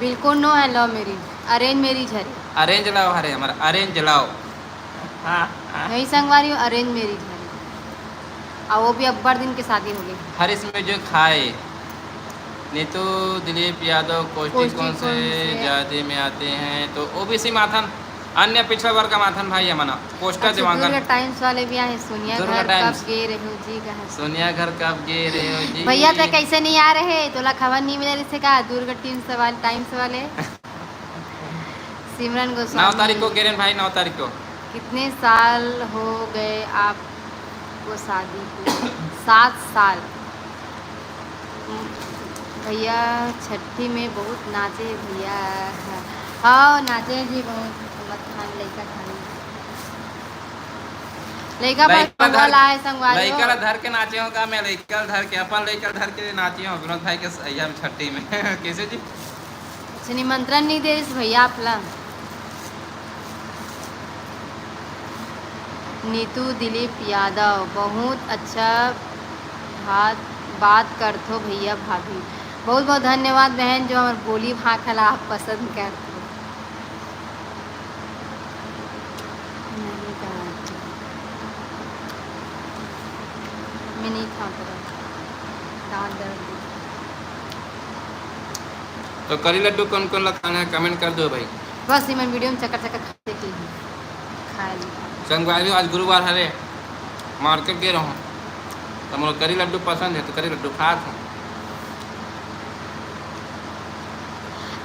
बिल्कुल नो है लव मैरिज, अरेंज मैरिज है। अरेंज लाओ हरे हमारा अरेंज लाओ। यही संगवारी हो अरेंज मैरिज है, और वो भी अब्बर दिन की शादी हो गई। हरीश में जो खाए नीतू दिलीप यादव कोष्टी कौन से जाति में आते हैं? तो OBC माथन, अन्य पिछड़ा वर्ग का माथन भाई है मना पोस्टर अच्छा, दिवांगन। दुर्गा टाइम्स वाले भी आए। सोनिया दुर्गा घर टाइम्स। कब गे रहे हो जी? कहा सोनिया घर कब गे रहे हो जी? भैया तो कैसे नहीं आ रहे? तोला खबर नहीं मिला से कहा दुर्गा टाइम्स वाले। सिमरन 9 गोस्वामी तारीख को गे रहे हैं भाई, 9 तारीख को। कितने साल हो गए आपको शादी को? 7 साल। भैया छठी में बहुत नाचे भैया। हाँ नाचे जी बहुत, मत खान लड़का खाने लड़का पर कमल आए संगवारी लड़का ला धर के नाचे हो का? मैं लड़का धर के अपन लड़का धर के नाचे हो विनोद भाई के सैया में छठी में। कैसे जी? अच्छा निमंत्रण नहीं दे इस भैया आपला। नीतू दिलीप यादव बहुत अच्छा बात करते हो भैया भाभी। बहुत बहुत धन्यवाद बहन जो हमारे बोली भाखला आप पसंद करते हो। नहीं कहा मैं नहीं खाता दांत दर्द। तो करी लड्डू कौन कौन खाना है कमेंट कर दो भाई। बस इमन वीडियो में चक्कर खाते की खा ली। संगवारी आज गुरुवार हरे मार्केट गए रहूँ तो मोर करी लड्डू पसंद है तो करी लड्डू खात हूँ।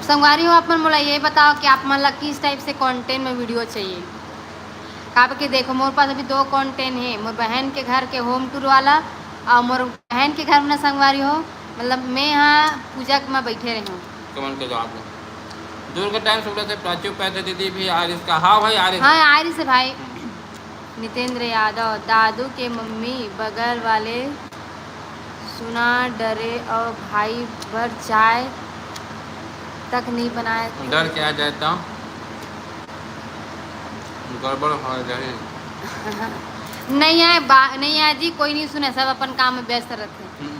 संगवारी हो आप मन बोला ये बताओ कि आप मन किस टाइप से कंटेंट में वीडियो चाहिए? कहा कि देखो मोर पास अभी 2 कंटेंट है, मोर बहन के घर के होम टूर वाला और मोर बहन के घर में ना संगवारी हो, मतलब मैं यहाँ पूजा में बैठे रही हूँ। कमेंट के जवाब दो। दुर्गा टाइम सुबह से प्राचू पैदे दीदी भी आरिस का। हाँ भाई आरिस। हाँ आरिस से भाई। नितेंद्र यादव दादू के मम्मी बगल वाले सुना डरे और भाई भर चाय तक नहीं बनाए। डर के आ जाता हूँ, गड़बड़ हो जाए। नहीं आए जी, कोई नहीं सुने, सब अपन काम में व्यस्त रहते हैं।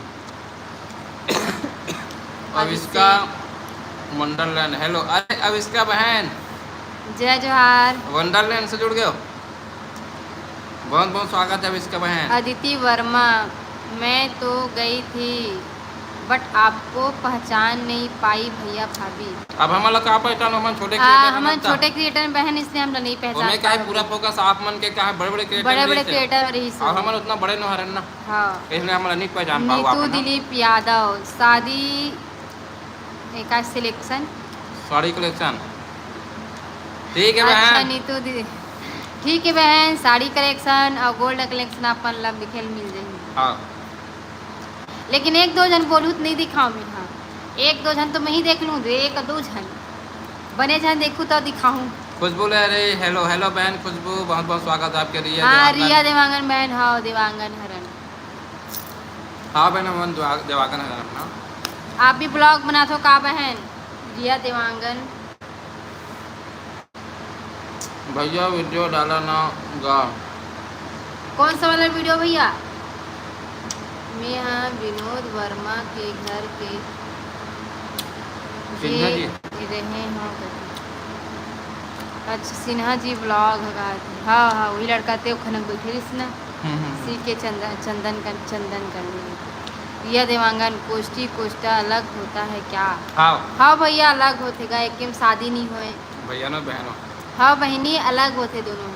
अब इसका वंडरलैंड हेलो। अरे अब इसका बहन जय जोहार वंडरलैंड से जुड़ गए हो, बहुत बहुत स्वागत है अब इसका बहन। अदिति वर्मा मैं तो गई थी बट आपको पहचान नहीं पाई भैया भाभी। अब हम लोग का पहचान हम छोटे हम छोटे क्रिएटर बहन इसलिए हम लोग नहीं उन्हें पहचान क्या है पूरा फोकस आप मन के क्या है बड़े बड़े क्रिएटर बड़े बड़े क्रिएटर रही से और हम उतना बड़े न हरन ना हाँ। इसलिए हम नहीं पहचान पाओ नीतू आप दिलीप यादव शादी का सिलेक्शन। साड़ी कलेक्शन ठीक है अच्छा बहन। नीतू दीदी ठीक है बहन, साड़ी कलेक्शन और गोल्ड कलेक्शन अपन लब दिखे मिल जाएंगे। हाँ लेकिन एक दो जन बोलू तो नहीं दिखाऊँ मैं। हाँ एक दो जन तो मैं ही देख लूँ, एक दो जन बने जन देखूँ तो दिखाऊँ। खुशबू ले रही हेलो हेलो बहन खुशबू बहुत बहुत स्वागत है आपके लिए। हाँ रिया देवांगन बहन। हाँ देवांगन हरन। हाँ बहन हम देवांगन हरन ना। आप भी ब्लॉग बना तो का बहन रिया देवांगन। भैया वीडियो डाला ना गा। कौन सा वाला वीडियो भैया? मैं यहाँ विनोद वर्मा के घर के सिन्हा जी रहे हो। अच्छा सिन्हा जी ब्लॉग हाँ हाँ वही लड़का थे खनक बैठे ना सी के चंदन करने। रिया देवांगन कोष्टी कोष्टा अलग होता है क्या? हाँ हाँ भैया अलग होते गा, एक शादी नहीं हुए भैया ना बहनों। हाँ बहनी अलग होते दोनों।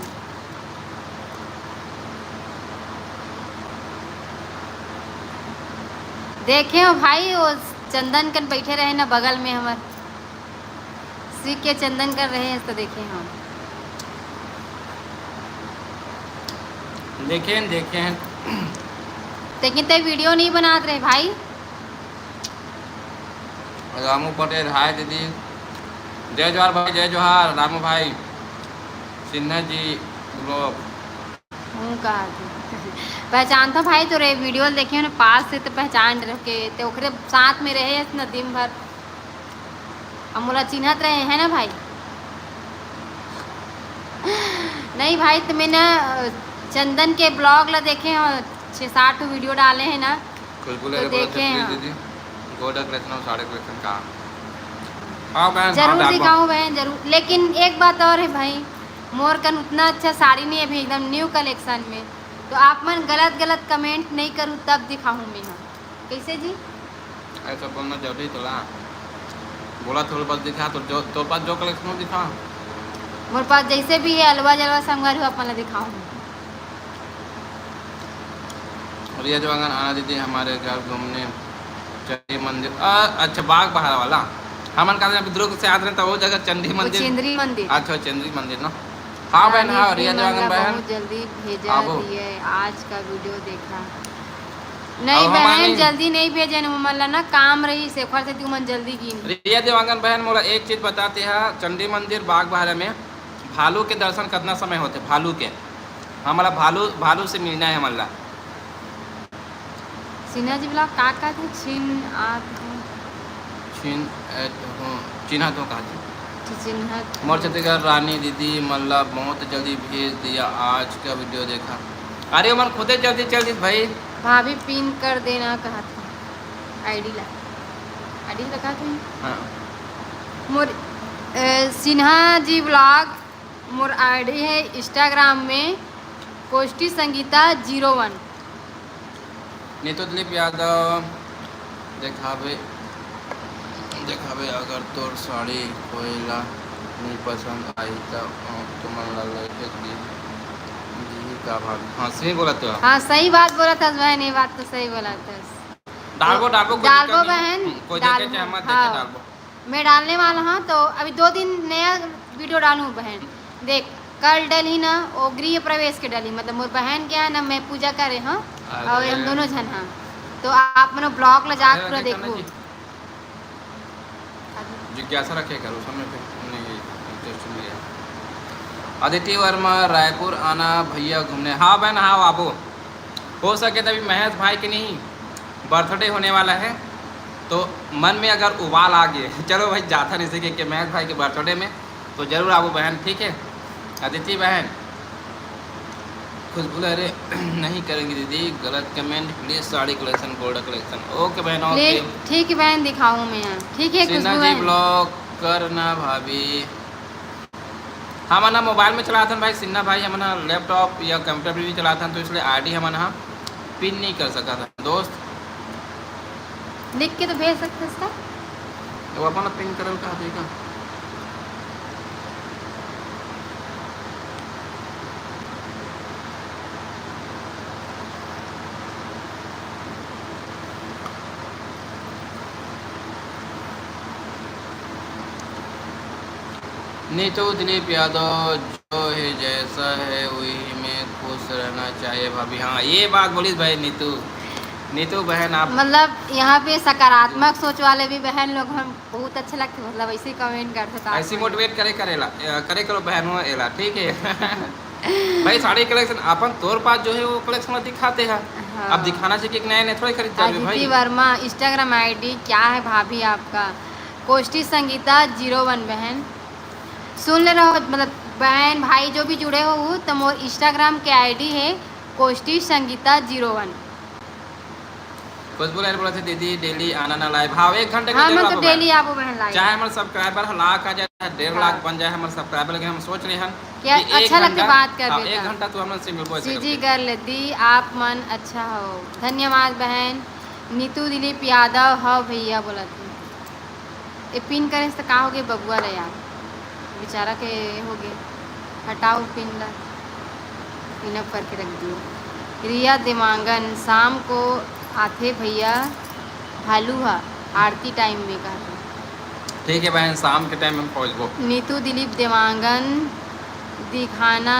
देखे हो भाई वो चंदन कर बैठे रहे ना बगल में हमार सीख के चंदन कर रहे हैं तो देखे हम देखे हैं लेकिन ते वीडियो नहीं बनाते रहे भाई। रामू पटेल हाय दीदी जय जोहार भाई जय जोहार रामू भाई सिन्हा जी लोग हूँ कहा पहचान था भाई तो रे वीडियो देखे ना पास से तो पहचान रखे तो ओकरे साथ में रहे न दिन भर हम बोला चिन्हत रहे हैं ना भाई। नहीं भाई तो मैंने चंदन के ब्लॉग ला देखे हैं 6-7 वीडियो डाले हैं ना तो देखे हैं। गोल्ड कलेक्शन साड़ी कलेक्शन का हाँ बहन जरूर दिखाऊँ बहन जरूर। लेकिन एक बात और है भाई मोर कन उतना अच्छा साड़ी नहीं है अभी एकदम न्यू कलेक्शन में तो आप मन गलत कमेंट नहीं करूँ तब दिखाऊँ मैं। हाँ कैसे जी ऐसा बोलना जरूरी थोड़ा बोला थोड़ा बहुत दिखा तो जो तो पास जो कलेक्शन दिखा मोर पास जैसे भी है अलवा जलवा संगर हुआ अपन दिखाऊँ। रिया देवांगन आना दीदी हमारे घर घूमने चंडी मंदिर अच्छा बाग बहार वाला हमन का दुर्ग से आते तो वो जगह चंडी मंदिर चंद्री मंदिर। अच्छा चंद्री मंदिर ना। हाँ बहन हाँ रिया देवांगन बहन बहुत जल्दी भेजा दिए आज का वीडियो देखा नहीं बहन जल्दी नहीं भेजे मतलब ना काम रही शेखर से तुमन जल्दी की। रिया देवांगन बहन मोला एक चीज बताते हैं चंडी मंदिर बाग बहारा में भालू के दर्शन कितना समय होते भालू के हमारा भालू से मिलना है हमारा। सिन्हा जी ब्लॉग का थे चिन्हा तो कहा चिन्ह मोर छत्तीसगढ़ रानी दीदी मल्ला बहुत जल्दी भेज दिया आज का वीडियो देखा। अरे उमर खुदे जल्दी भाई भाभी पिन कर देना कहा था आईडी लगा थे। हाँ मोर सिन्हा जी ब्लॉग मोर आईडी है इंस्टाग्राम में कोष्टी संगीता 01। नीतू दिलीप यादव देखावे अगर तोर साड़ी कोईला नहीं पसंद आई तो तुमन लेके जी का भाग। हाँ सही बोला तो हाँ सही बात बोला था बहन ये बात तो सही बोला था। डालबो बहन डालबो मैं डालने वाला हूँ तो अभी 2 दिन नया वीडियो डालूँ बहन देख कल डली ना वो गृह प्रवेश के डली मतलब मोर बहन के ना मैं पूजा करे हाँ और हम दोनों जन हाँ तो आप मनो ब्लॉग ला जा पूरा देखो जिज्ञासा रखे करो समय पे नहीं इंटरेस्ट लिया। अदिति वर्मा रायपुर आना भैया घूमने। हाँ बहन हाँ आबो हो सके तभी महेश भाई के नहीं बर्थडे होने वाला है तो मन में अगर उबाल आ गए चलो भाई जाता नहीं सके कि महेश भाई के बर्थडे में तो जरूर आबो बहन ठीक है। अदिति बहन खुशबू अरे नहीं करेंगी दीदी गलत comment please sari collection gold collection okay बहन ओके ठीक है बहन दिखाऊँ मैं यहाँ ठीक है। सिन्हा जी ब्लॉग करना भाभी हम ना मोबाइल में चलाते हैं भाई सिन्हा भाई हम ना लैपटॉप या कंप्यूटर पर भी चलाते हैं तो इसलिए आईडी हम ना पिन नहीं कर सका था दोस्त। लिख के तो भेज सकते इसका। वो अपन पिन करल का देगा। नीतू दिलीप यादव, जो है जैसा है वही में खुश रहना चाहिए भाभी। हाँ ये बात बोली भाई नीतू बहन आप मतलब यहाँ पे सकारात्मक सोच वाले भी बहन लोग हम बहुत अच्छे लगते, मतलब ऐसे कमेंट करते तो ऐसी मोटिवेट करे करो बहन हो एला, ठीक है। भाई साड़ी कलेक्शन अपन तौर पास जो है वो कलेक्शन दिखाते हैं। हाँ। अब दिखाना चाहिए कि नए नए थोड़े खरीदते हैं अदिति भाई। वर्मा इंस्टाग्राम आईडी क्या है भाभी आपका? कोष्टी संगीता 01 बहन सुन ले रहो, मतलब बहन भाई जो भी जुड़े हो वो तो मोर इंस्टाग्राम के आईडी है कोष्टी संगीता 01। खुशबू लहर बोला थे दीदी डेली आना ना लाइव। हाँ 1 घंटे हाँ के मैं जरूर तो आओ डेली बहन। आपको बहन लाइव, चाहे हमारे सब्सक्राइबर लाख आ जाए 1.5 लाख हाँ। बन जाए हमारे सब्सक्राइबर, लेकिन हम सोच रहे हैं क्या कि एक अच्छा लगता घंटा- बात कर हाँ, बेटा। 1 घंटा तो हमसे मिलबो ऐसे सीजी करके। गर्ल दी आप मन अच्छा हो, धन्यवाद बहन। नीतू दिलीप यादव हो भैया बोला तू ये पिन करे तो का हो गए बबुआ रे यार, बेचारा के हो गए, हटाओ पिन ला, पिनअप करके रख दियो। रिया दिमांगन शाम को आते भैया भालूहा आरती टाइम में कहा। ठीक है बहन शाम के टाइम में पहुँचबो। नीतू दिलीप देवांगन दिखाना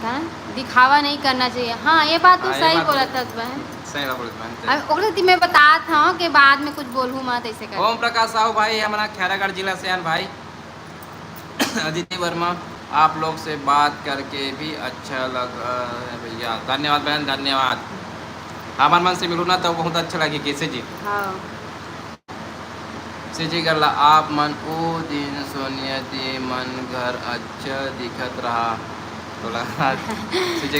क्या दिखावा नहीं करना चाहिए। हाँ ये बात तो हाँ, ये सही बात बोला तो- था बहन। सही बात बोली बहन। अब ओकरे ती मैं बतात हूँ कि बाद में कुछ बोलूँ मत ऐसे कर। ओम प्रकाश साहू भाई हमारा खैरागढ़ जिला से हैं भाई। अदिति वर्मा आप लोग से बात करके भी अच्छा लगा है भैया। धन्यवाद बहन धन्यवाद। हमारे मन से मिलू ना तो बहुत अच्छा लगे कैसे जी। हाँ सिजी गला आप मन ओ दिन सोनिया दी मन घर अच्छा दिखत रहा बोला।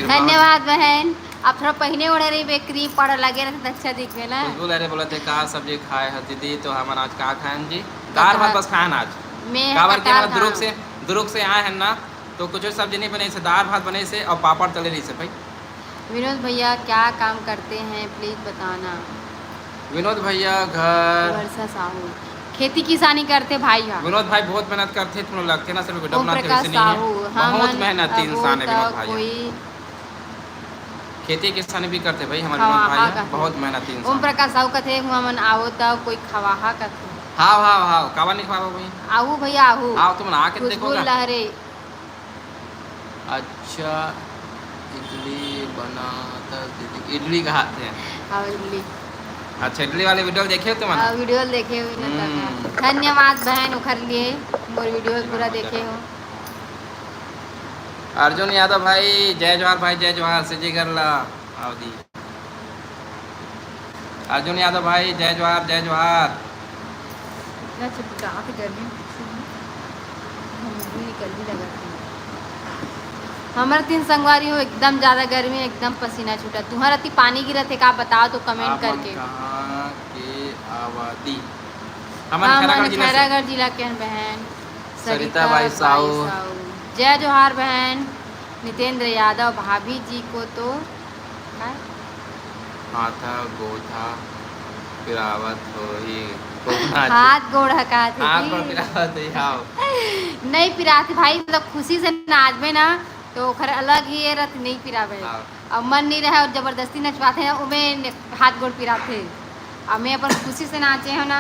धन्यवाद बहन। अब थोड़ा पहने ओढ़े रही बेकरी पड़ लगे रहते तो अच्छा दिखे ना। खुशबू लहरे बोला थे का सब्जी खाए है दीदी तो हम आज का खाएं जी दाल भात बस खाएं आज। मैं काबर के कटार हम दुरुक से आए हैं ना तो कुछ सब्जी नहीं बने से दाल भात बने से और पापड़ तले रही से भाई। विनोद भैया क्या काम करते हैं प्लीज बताना। विनोद भैया घर वर्षा साहू खेती किसानी करते भाई। हाँ विनोद भाई बहुत मेहनत करते थे तुम लगते ना सिर्फ वीडियो ओम बनाते प्रकाश वैसे नहीं साहू है। हाँ बहुत मन मेहनती अब इंसान है विनोद तो भाई। कोई खेती किसानी भी करते भाई हमारे खवाहा विनोद भाई हैं, करते। बहुत मेहनती ओम इंसान। प्रकाश साहू कथे हुआ मन आओ तो कोई खवाहा कथे। हाँ हाँ हाँ कावा नहीं खावा भाई। आहू भैया आहू आओ तुम आके खुशबू देखोगा। लहरे अच्छा इडली बनाता दीदी इडली खाते हैं। हाँ इडली अच्छा इडली वाले वीडियो देखे हो तुम? वीडियो देखे हुए न हम्म। तक। धन्यवाद बहन उखर लिए मोर वीडियो पूरा देखे हो। अर्जुन यादव भाई जय जोहार भाई जय जोहार सिजी गरला आवदी। अर्जुन यादव भाई जय जोहार जय जोहार। इतना चिपका के गर्मी निकल भी लगा हमारे 3 संगवारी हो एकदम ज़्यादा गर्मी एकदम पसीना छूटा। तुम्हारा अति पानी गिरा थे का बताओ तो कमेंट करके। कहाँ के आबादी हाँ खैरागढ़ जिला के हैं बहन सरिता बाई साहू। जय जोहार बहन। नितेंद्र यादव भाभी जी को तो काय? हाथा गोथा पिरावत हो ही हाथ गोड़ हका हाथ गोड़ पिरावत ही आओ नहीं पिराती भाई, मतलब खुशी से नाचबे ना तो ओकर अलग ही ये रत नहीं पिरावे। हाँ। अब मन नहीं रहे और जबरदस्ती नचवाते हैं उमे हाथ गोड़ पिराते। अब मैं अपन खुशी से नाचे हो ना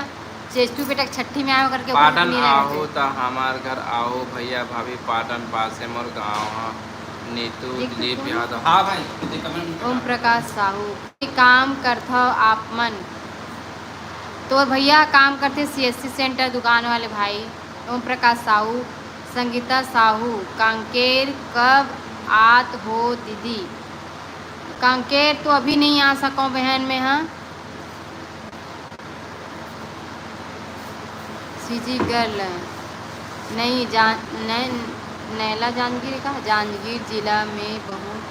चेष्टू बेटा छठी में आयो करके पाटन नहीं आओ रहते। तो हमार घर आओ भैया भाभी पाटन पास है मोर गाँव हाँ नीतू दिलीप यादव। हाँ भाई ओम प्रकाश साहू काम करते हो आप मन तो भैया काम करते CSC सेंटर दुकान वाले भाई। ओम प्रकाश साहू संगीता साहू कांकेर कब आत हो दीदी? कांकेर तो अभी नहीं आ सको बहन में। हाँ सीजी गर्ल नहीं नैला जांजगीर का जांजगीर जिला में बहुत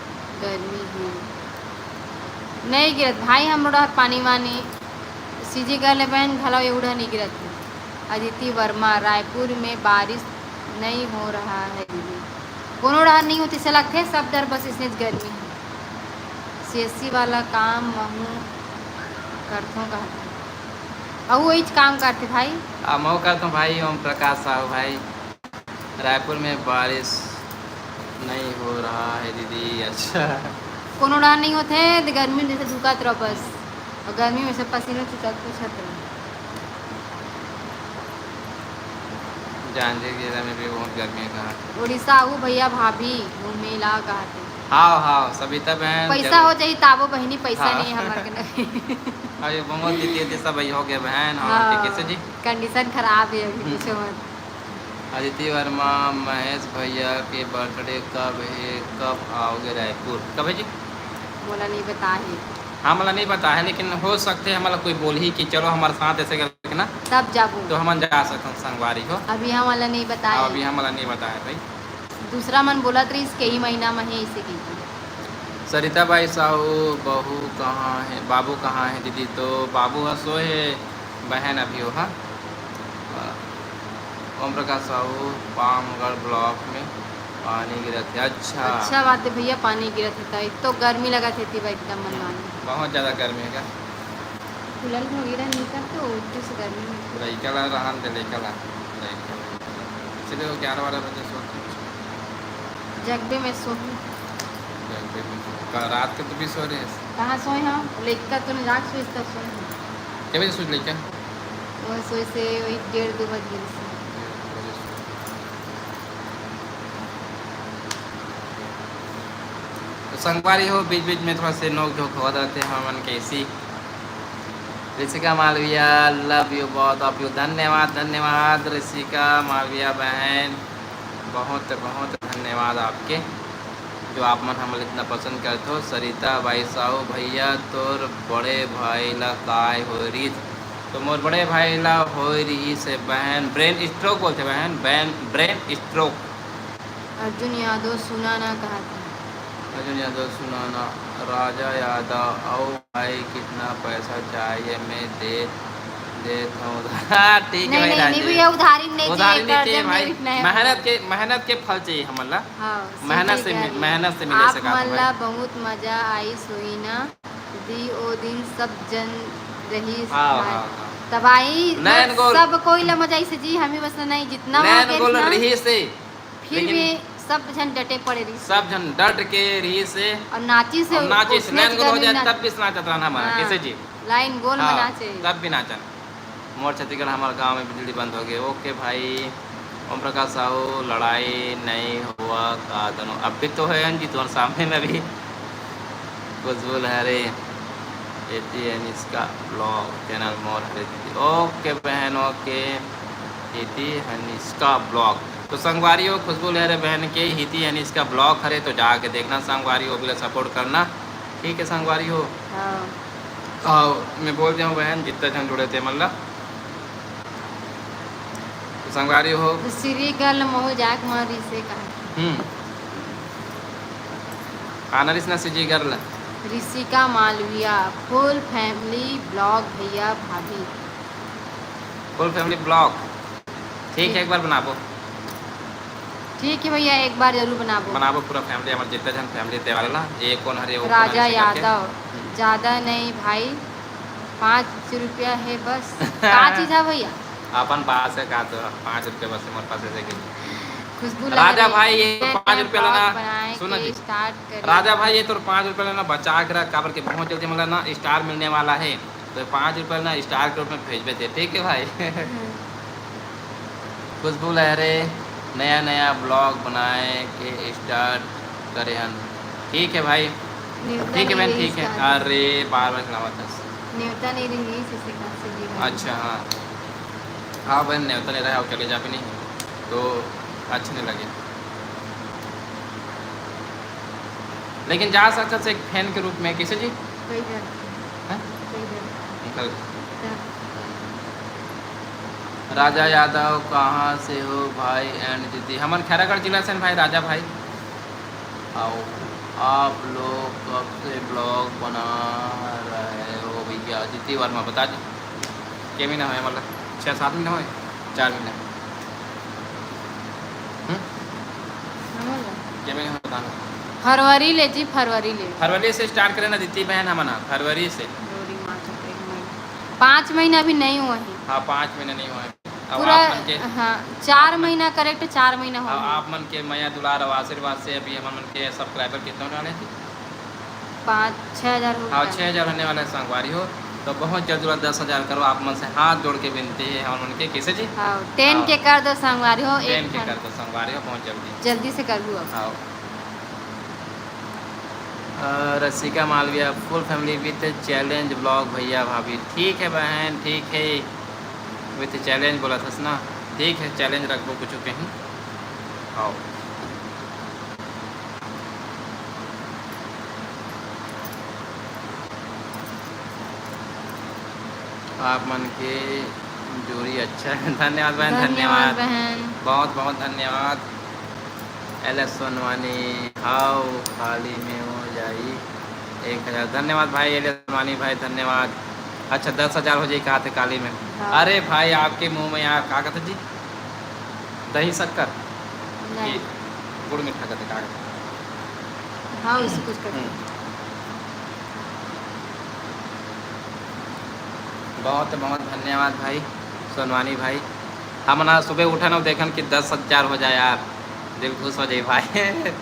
गर्मी है नहीं गिरत भाई हम लोग पानी वानी सीजी गर्ल बहन भला एवढा नहीं गिरत है। अदिति वर्मा रायपुर में बारिश नहीं हो रहा है दीदी कोनो रहा नहीं होती से लगते है सब दर बस इसने गर्मी है। CSC वाला काम महू करथों का और वही काम करते भाई। मैं करता हूँ भाई ओम प्रकाश साहू भाई। रायपुर में बारिश नहीं हो रहा है दीदी। अच्छा कोनो डाल नहीं होते तो गर्मी में जैसे धुका तरह बस, और गर्मी में से पसीना चुचक छत जांजगीर जिला में भी बहुत गर्मी है कहाँ। उड़ीसा आहू भैया भाभी घूमेला कहते। हाँ हाँ सविता बहन पैसा हो जाई ताबो बहनी, पैसा हाँ। नहीं है हमारे के नहीं। अरे बहुत दीदी सब वही हो गया बहन। हाँ हाँ, कैसे जी। कंडीशन खराब है अभी पूछो मत। अदिति वर्मा महेश भैया के बर्थडे कब है, कब आओगे रायपुर, कब है जी। बोला नहीं बता ही, हाँ मतलब नहीं पता है, लेकिन हो सकते हैं मतलब कोई बोल ही कि चलो हमारे साथ ऐसे करके ना तब जाबू तो हम जा सकते हैं संगवारी हो। अभी हम वाला नहीं बताया। अभी हम मतलब नहीं बताया भाई। दूसरा मन बोला तो इसके ही महीना में है इसे की। सरिता बाई साहू बहू कहाँ है, बाबू कहाँ है दीदी। तो बाबू हंसो है बहन अभी हो। हाँ ओम प्रकाश साहू पामगढ़ ब्लॉक में पानी गिरा थे। अच्छा बात है भैया, पानी गिरा था तो गर्मी लगा थी भाई एकदम मन मानी। बहुत ज़्यादा गर्मी है क्या। खुलल वगैरह नहीं कर तो उस गर्मी में लड़का ला रहा दे लड़का ला इसलिए वो 11-12 बजे सोते जगबे में सो रात के तो भी सो रहे हैं। कहाँ सोए हम लेकर तो नहीं रात सोए तब सोए क्या बजे सोच लेकर वो सोए से वही 1:30-2 बज गए से। तो संगवारी हो बीच बीच में थोड़ा से नोक झोंक हो जाते हैं हमन कैसी। ऋषिका मालविया लव यू बहुत ऑफ यू। धन्यवाद धन्यवाद ऋषिका मालविया बहन, बहुत बहुत धन्यवाद आपके जो आप मन हम इतना पसंद करते हो। सरिता बाई साहू भैया तोर बड़े भाई ला काय हो रही। तो मोर बड़े भाई ला हो रही से बहन ब्रेन स्ट्रोक बोलते बहन, ब्रेन स्ट्रोक। अर्जुन यादव सुना ना कहा था। अर्जुन यादव सुनाना। राजा यादव आओ भाई कितना पैसा चाहिए मैं दे देता हूँ। ठीक है भाई नहीं राजू। भैया उधारी नहीं उधारी नहीं चाहिए कर्जा भाई, में नहीं है। मेहनत के फल चाहिए हमला। हाँ, मेहनत से मिले आप सका मल्ला बहुत मजा आई सोई ना दी ओ दिन सब जन रही। हाँ हाँ तबाही नैन गोल सब कोई ला मजा से जी हमें बस नहीं जितना हो नैन गया गोल इतना, रही से फिर भी सब जन डटे पड़े रही सब जन डट के रही से और नाची से और नाचे से उसने नैन गोल हो गर्मी जाए ना- तब भी नाचता रहना हमारा हाँ, कैसे जी। लाइन गोल में हाँ, नाचे तब भी नाचन। मोर छत्तीसगढ़ हमारे गांव में बिजली बंद हो गई। ओके भाई ओम प्रकाश साहू लड़ाई नहीं हुआ का दोनों अब भी तो है जी तुम्हारे सामने में भी गुजबुल हरे इसका ब्लॉग चैनल मोर हरे दीदी। ओके बहन ओके हिती हनिष्का ब्लॉग। तो संगवारी हो खुशबू लहरे बहन के हिती हनिष्का ब्लॉग हरे तो जाके देखना संगवारी हो भी सपोर्ट करना ठीक है संगवारी हो। हाँ। मैं बोल दिया हूँ बहन जितने जन जुड़े थे मतलब तो संगवारी हो। तो श्री गल मोह जाक मारी से कहा आनरिस ना CG girl Rishika Malviya full family blog भैया भाभी। फुल फैमिली ब्लॉग ठीक है एक बार बनाबो। ठीक है भैया एक बार जरूर बनाबो पूरा फैमिली हमारे जितने जन फैमिली त्योहार ला एक कौन हरे वो राजा यादव ज़्यादा नहीं भाई 5 रुपया है बस। का चीज़ है भैया अपन पास है का तो 5 रुपये बस हमारे पास ऐसे की खुशबू राजा भाई ये 5 रुपये लेना सुनो जी स्टार्ट कर राजा भाई ये तो 5 रुपये लेना बचा के रख काबर के बहुत जल्दी मतलब ना स्टार मिलने वाला है तो 5 रुपये ना स्टार के रूप में भेजबे थे ठीक है भाई। खुशबू लहरे नया नया ब्लॉग बनाए के स्टार्ट करे हन ठीक है भाई ठीक है बहन ठीक है। अरे बार बार खिलावा था न्यूटा नहीं रही इसे कहाँ से जी भाई। अच्छा हाँ हाँ बहन न्योता नहीं रहा चले जा भी नहीं तो अच्छे नहीं लगे लेकिन जा सकता से एक फैन के रूप में किसे जी कोई डर हैं? कोई डर अंकल डर। राजा यादव कहाँ से हो भाई एंड दीदी हमारे खैरागढ़ जिला से भाई राजा भाई आओ आप लोग कब से ब्लॉग बना रहे हो भैया दीदी वर्मा बता दी क्या महीना है मतलब 6-7 महीना हो 4 महीना क्या महीना बताना फरवरी ले जी फरवरी ले फरवरी से स्टार्ट करें ना दीदी बहन हम ना फरवरी से 5 महीना अभी नहीं हुआ है हाँ 5 महीने नहीं हुए अब पूरा। आप मन के हाँ 4 महीना करेक्ट 4 महीना हो अब गया। आप मन के मैया दुलार और आशीर्वाद से अभी हम मन के सब्सक्राइबर कितने होने वाले थे 5-6 हज़ार हो हाँ गया। 6000 होने वाले हैं संगवारी हो तो बहुत जल्द 10,000 करो आप मन से हाथ जोड़ के विनती है हम मन के कैसे जी हाँ 10 के कर दो संगवारी हो। 10 एक के कर दो संगवारी हो बहुत जल्दी जल्दी से कर दो अब। हाँ Rasika Malviya full family with challenge blog भैया भाभी ठीक है बहन ठीक है विथ चैलेंज बोला था ना ठीक है चैलेंज रखो कुछ कहीं आओ आप मन के जोड़ी अच्छा है धन्यवाद बहन धन्यवाद बहन। बहुत बहुत धन्यवाद एल एस सोनवानी हाउ खाली में हो जाई 1000 धन्यवाद भाई एल एस सोनवानी भाई धन्यवाद अच्छा 10,000 हो जाए कहा थे काली में हाँ। अरे भाई आपके मुंह में यहाँ कहा कहते जी दही शक्कर नहीं गुड़ मीठा कहते कहा कहते हाँ उससे कुछ कर बहुत बहुत धन्यवाद भाई सोनवानी भाई हम ना सुबह उठा ना देखन कि 10,000 हो जाए यार दिल खुश हो जाए भाई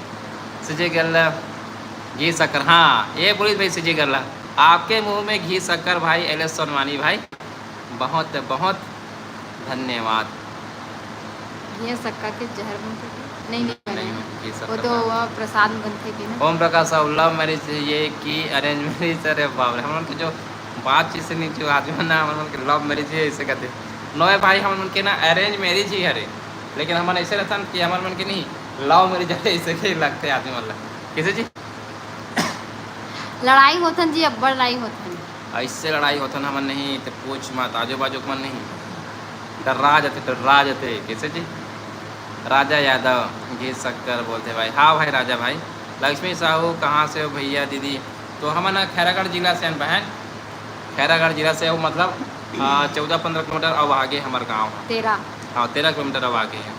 सुजय गल्ला घी शक्कर हाँ ये बोली भाई सुजय गल्ला आपके मुंह में घी शक्कर भाई एल एस सोनवानी भाई बहुत बहुत धन्यवाद ये सक्का के जहर बनते थे नहीं नहीं नहीं बने। घी वो शक्कर तो वह प्रसाद में बनते थे ना। ओम प्रकाश साहब लव मैरिज ये कि अरेंज मैरिज अरे बाप रे हम जो बातचीत से नहीं जो आदमी ना हम लव मैरिज है ऐसे कहते नोए भाई हम उनके ना अरेंज मैरिज ही हरे लेकिन हमारे ऐसे रहता कि हमारे मन के नहीं लव मैरिज है ऐसे के लगते आदमी मतलब कैसे जी लड़ाई होथन जी अब्बड़ लड़ाई होथन। ऐसे लड़ाई होता ना मन नहीं तो पूछ मत आजू बाजू मन नहीं डर्रा जाते कैसे जी राजा यादव घी शक्कर बोलते भाई हाँ भाई राजा भाई लक्ष्मी साहू कहाँ से हो भैया दीदी तो हम ना खैरागढ़ जिला से हैं बहन खैरागढ़ जिला से हो मतलब 14-15 किलोमीटर अब आगे हमारे गाँव है 13 हाँ 13 किलोमीटर अब आगे है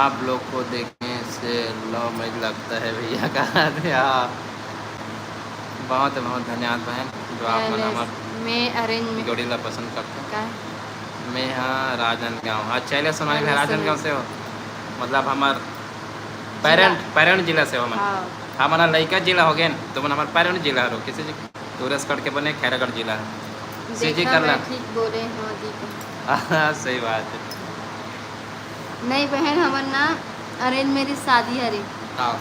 आप लोग को देखने से लव मैरिज लगता है भैया कहा थे हाँ बहुत बहुत धन्यवाद बहन जो आप मन हमारे मैं अरेंज में जोड़ी ला पसंद करते हैं का है। मैं हाँ राजनांदगांव अच्छा चलिए सोनाली भाई राजनांदगांव से हो मतलब हमार पैरेंट जिला से हो मन हाँ हमारा लड़का जिला हो गए तो मन हमारे पैरेंट जिला हो किसी जी टूरिस्ट करके बने खैरागढ़ जिला है सीजी देखा कर ला मैं ठीक बोले हाँ देखा सही बात है नहीं बहन हमन ना अरेंज मेरी शादी हरे हाँ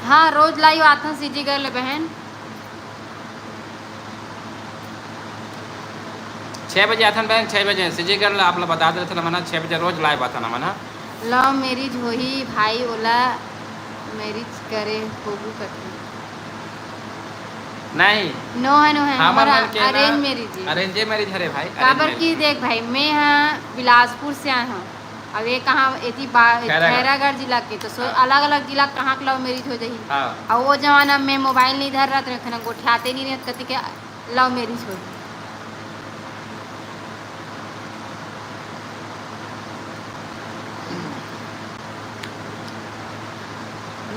हाँ रोज लाई आता सीजी कर ले बहन 6 बजे आता बहन 6 बजे सीजी कर ला आप लोग बता देते थे मना 6 बजे रोज लाइव आता ना मना लव मैरिज हो ही भाई ओला मैरिज करे होगू करते नहीं नो है हमारा अरेंज मैरिज है। अरेंज मैरिज हरे भाई काबर की देख भाई मैं यहाँ बिलासपुर से आया हूँ अब ये कहाँ एती खैरागढ़ जिला के तो अलग अलग जिला कहाँ के लव मैरिज हो जाही हाँ और वो जमाना में मोबाइल नहीं धर रहा था गोठियाते नहीं रहते कति के लव मैरिज हो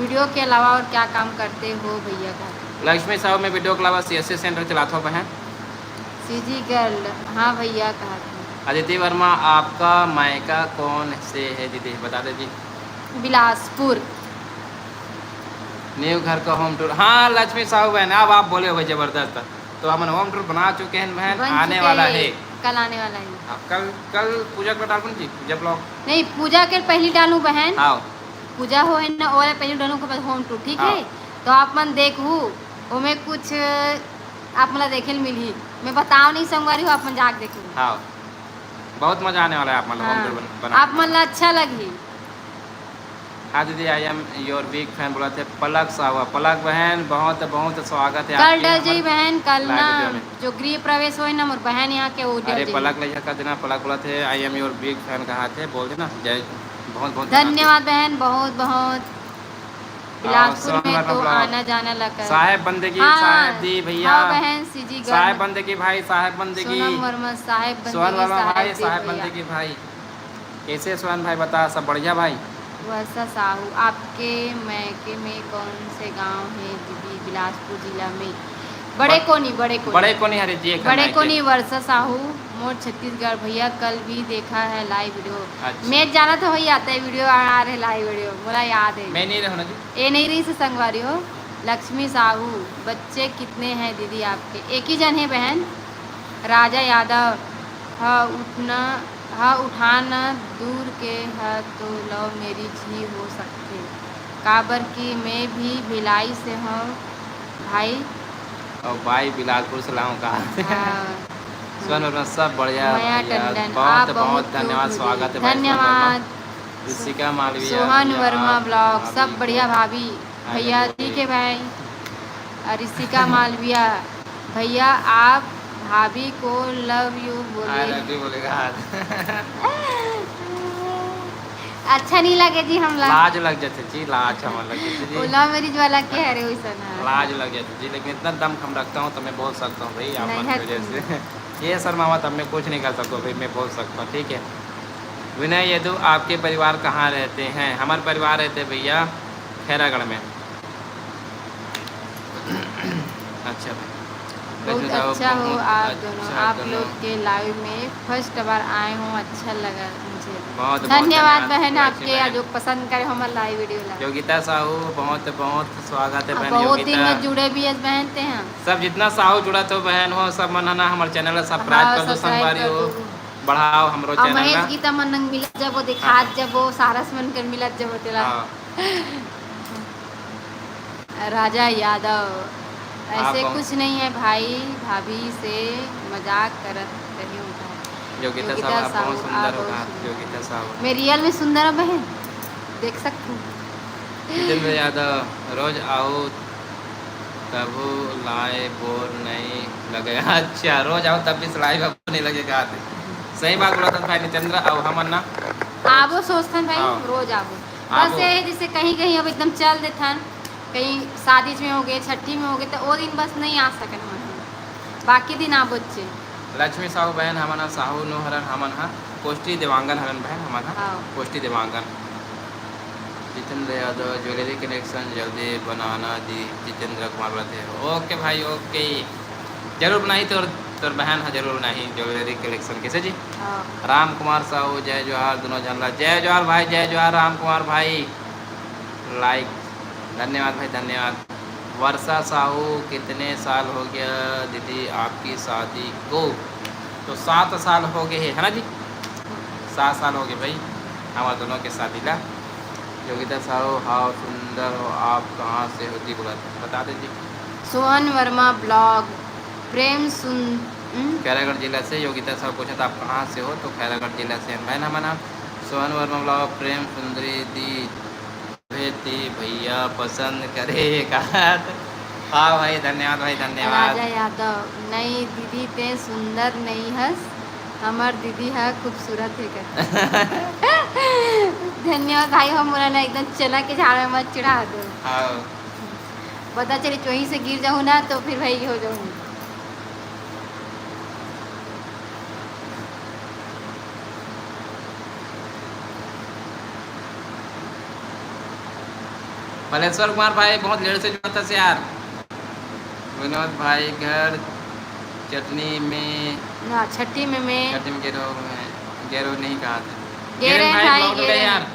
वीडियो के अलावा और क्या काम करते हो भैया का लक्ष्मी साहब में वीडियो के अलावा CSC सेंटर चलाता हूँ बहन सीजी गर्ल हाँ भैया कहा अदिति वर्मा आपका मायका कौन से है दीदी बता दे जी बिलासपुर न्यू घर का होम टूर हाँ लक्ष्मी साहब बहन अब आप बोले हो जबरदस्त तो हम होम टूर बना चुके हैं बहन बन आने चुके वाला हैं, है कल आने वाला है हाँ, कल पूजा का डालूं जी पूजा ब्लॉग नहीं पूजा के पहली डालूं बहन हाँ पूजा हो है ना और पहले डालूं के बाद होम टूर ठीक हाँ। है तो आप मन देखू ओमे कुछ आप मला देखे मिली मैं बताओ नहीं संगवारी हो आप मन जाके देखू हाँ बहुत मजा आने वाला है आप मतलब होम टूर बना आप मन ला अच्छा लगी हाँ दीदी I am your big fan बोला थे पलक साहब पलक बहन बहुत बहुत स्वागत है कल आपके डल जाई बहन कल live ना video में। जो गृह प्रवेश हो ना मोर बहन यहाँ के वो डल अरे जाई पलक ले का देना पलक बोला थे I am your big fan कहा थे बोल देना जय बहुत बहुत धन्यवाद बहन बहुत बहुत बिलासपुर सोहन में वर्मा तो ब्लॉग। आना जाना लगा। साहेब बंदगी साहेब दी भैया। हाँ बहन सीजी साहेब बंदगी भाई, साहेब बंदगी। सोनम वर्मा साहेब सोहन बंदगी वर्मा भाई, साहेब दी साहेब भैया। बंदगी भाई। कैसे सोहन भाई बता, सब बढ़िया भाई? वर्षा साहू, आपके मैके में कौन से गांव है दीदी? बिलासपुर जिला में बड़े कोनी बड़े कोनी हरे जी एक बड़े हमारे कोनी वर्षा साहू मोर छत्तीसगढ़ भैया। कल भी देखा है लाइव वीडियो। अच्छा। मैं जाना तो वही आता है वीडियो आ रहे लाइव वीडियो, मुझे याद है। मैं नहीं रहना जी। ये नहीं रही से संगवारी हो। लक्ष्मी साहू, बच्चे कितने हैं दीदी आपके? एक ही जन है बहन। राजा यादव, हाँ उठाना दूर के है तो लव मैरिज ही हो सकते। काबर की मैं भी भिलाई से हूँ भाई। और भाई बिलासपुर से लाऊं कहा। सोहन वर्मा सब बढ़िया माया भैया, टंडन, बहुत आप बहुत धन्यवाद, क्यूट स्वागत है हो भाई। धन्यवाद। ऋषिका मालविया सोहन भैया, वर्मा आप ब्लॉग भाभी सब को बढ़िया भाभी आगे भैया बोलिए। ठीक है भाई। और ऋषिका मालविया भैया आप भाभी को लव यू आई बोलिए। लव यू बोलेगा। अच्छा नहीं लगे जी हम लाज लग जाते जी, लाज हमारे लग जाती जी। लव मैरिज वाला क्या है रे वैसा ना। लाज लग जाती जी, लेकिन इतना दम खम रखता हूँ तो मैं बोल सकता हूँ भाई, आप नहीं मन है की वजह से। ये शर्मावा तब मैं कुछ नहीं कर सकता भाई, मैं बोल सकता हूँ ठीक है। विनय यदु, आपके परिवार कहाँ रहते हैं? हमारे परिवार रहते हैं भैया खैरागढ़ में। अच्छा भाई, बहुत अच्छा हो आप दोनों। आप लोग के लाइव में फर्स्ट बार आए हूँ, अच्छा लगा मुझे। बहुत धन्यवाद बहन लक्ष्मी आपके बहन। जो पसंद करे हमारा लाइव वीडियो ला। योगिता साहू, बहुत बहुत स्वागत है बहन बहुत दिन योगिता। में जुड़े भी है बहन ते हैं। सब जितना साहू जुड़ा तो बहन हो सब मनना हमारे चैनल है, सब्सक्राइब हाँ, कर दो, सब्सक्राइब संगवारी कर हो दो। बढ़ाओ हमरो और चैनल महेश ला। गीता मनंग मिलत जब वो दिखात जब वो सारस मन कर मिलत जब तेला। हाँ। राजा यादव, ऐसे आप- कुछ नहीं है भाई, भाभी से मजाक करत रही हूँ। योगिता साहू आप बहुत सुंदर हो कहा। योगिता साहू मैं रियल में सुंदर हूँ बहन, देख सकती हूँ। जितेंद्र यादव, रोज आओ तब लाए बोर नहीं लगेगा। अच्छा रोज आओ तब भी लाइव नहीं लगेगा। सही बात बोला था भाई नितेंद्र। अब हम ना आबो सोचते हैं भाई हाँ। रोज आबो। आबो। बस ये है जैसे कहीं कहीं अब एकदम चल देते हैं, कहीं शादी में हो गए, छठी में हो गए, तो वो दिन बस नहीं आ सके बाकी दिन आबो अच्छे। लक्ष्मी साहू बहन हमारा साहू नो हरन हमन हा कोष्टी देवांगन हरन बहन हमारा हाँ। कोष्टी देवांगन। जितेंद्र यादव, ज्वेलरी कलेक्शन जल्दी बनाना दी। जितेंद्र कुमार बोलते हैं ओके भाई ओके, जरूर बनाई तोर बहन है, जरूर बनाई ज्वेलरी कलेक्शन कैसे जी। हाँ। राम कुमार साहू, जय जोहार दोनों जानला। जय जोहार भाई, जय जोहार राम कुमार भाई। लाइक धन्यवाद भाई धन्यवाद। वर्षा साहू, कितने साल हो गया दीदी आपकी शादी को? तो 7 साल हो गए है ना जी, 7 साल हो गए भाई हमारे दोनों के शादी ला। योगिता साहू, हाउ सुंदर हो आप, कहाँ से होती बोला बता दीजिए। सोहन वर्मा ब्लॉग प्रेम सुन खैरागढ़ जिला से। योगिता साहू पूछा था आप कहाँ से हो, तो खैरागढ़ जिला से हैं बहन हमारा। सोहन वर्मा ब्लॉग प्रेम सुंदरी दी भेती भैया पसंद करे कहा। हाँ भाई धन्यवाद भाई धन्यवाद। राजा यादव, नहीं दीदी ते सुंदर नहीं हस, हमार दीदी है खूबसूरत है कर। धन्यवाद भाई, हम बोला ना एकदम चना के झाड़ में मत चढ़ा दो। हाँ पता चले वहीं से गिर जाऊँ ना तो फिर भाई हो जाऊँ। मलेश्वर कुमार भाई बहुत लेट से जुड़ा था से यार। विनोद भाई घर चटनी में ना छठी में मैं चटनी में गेरो नहीं कहा था। गेरे गेरन भाई, ब्लॉग गेरे। डाले यार।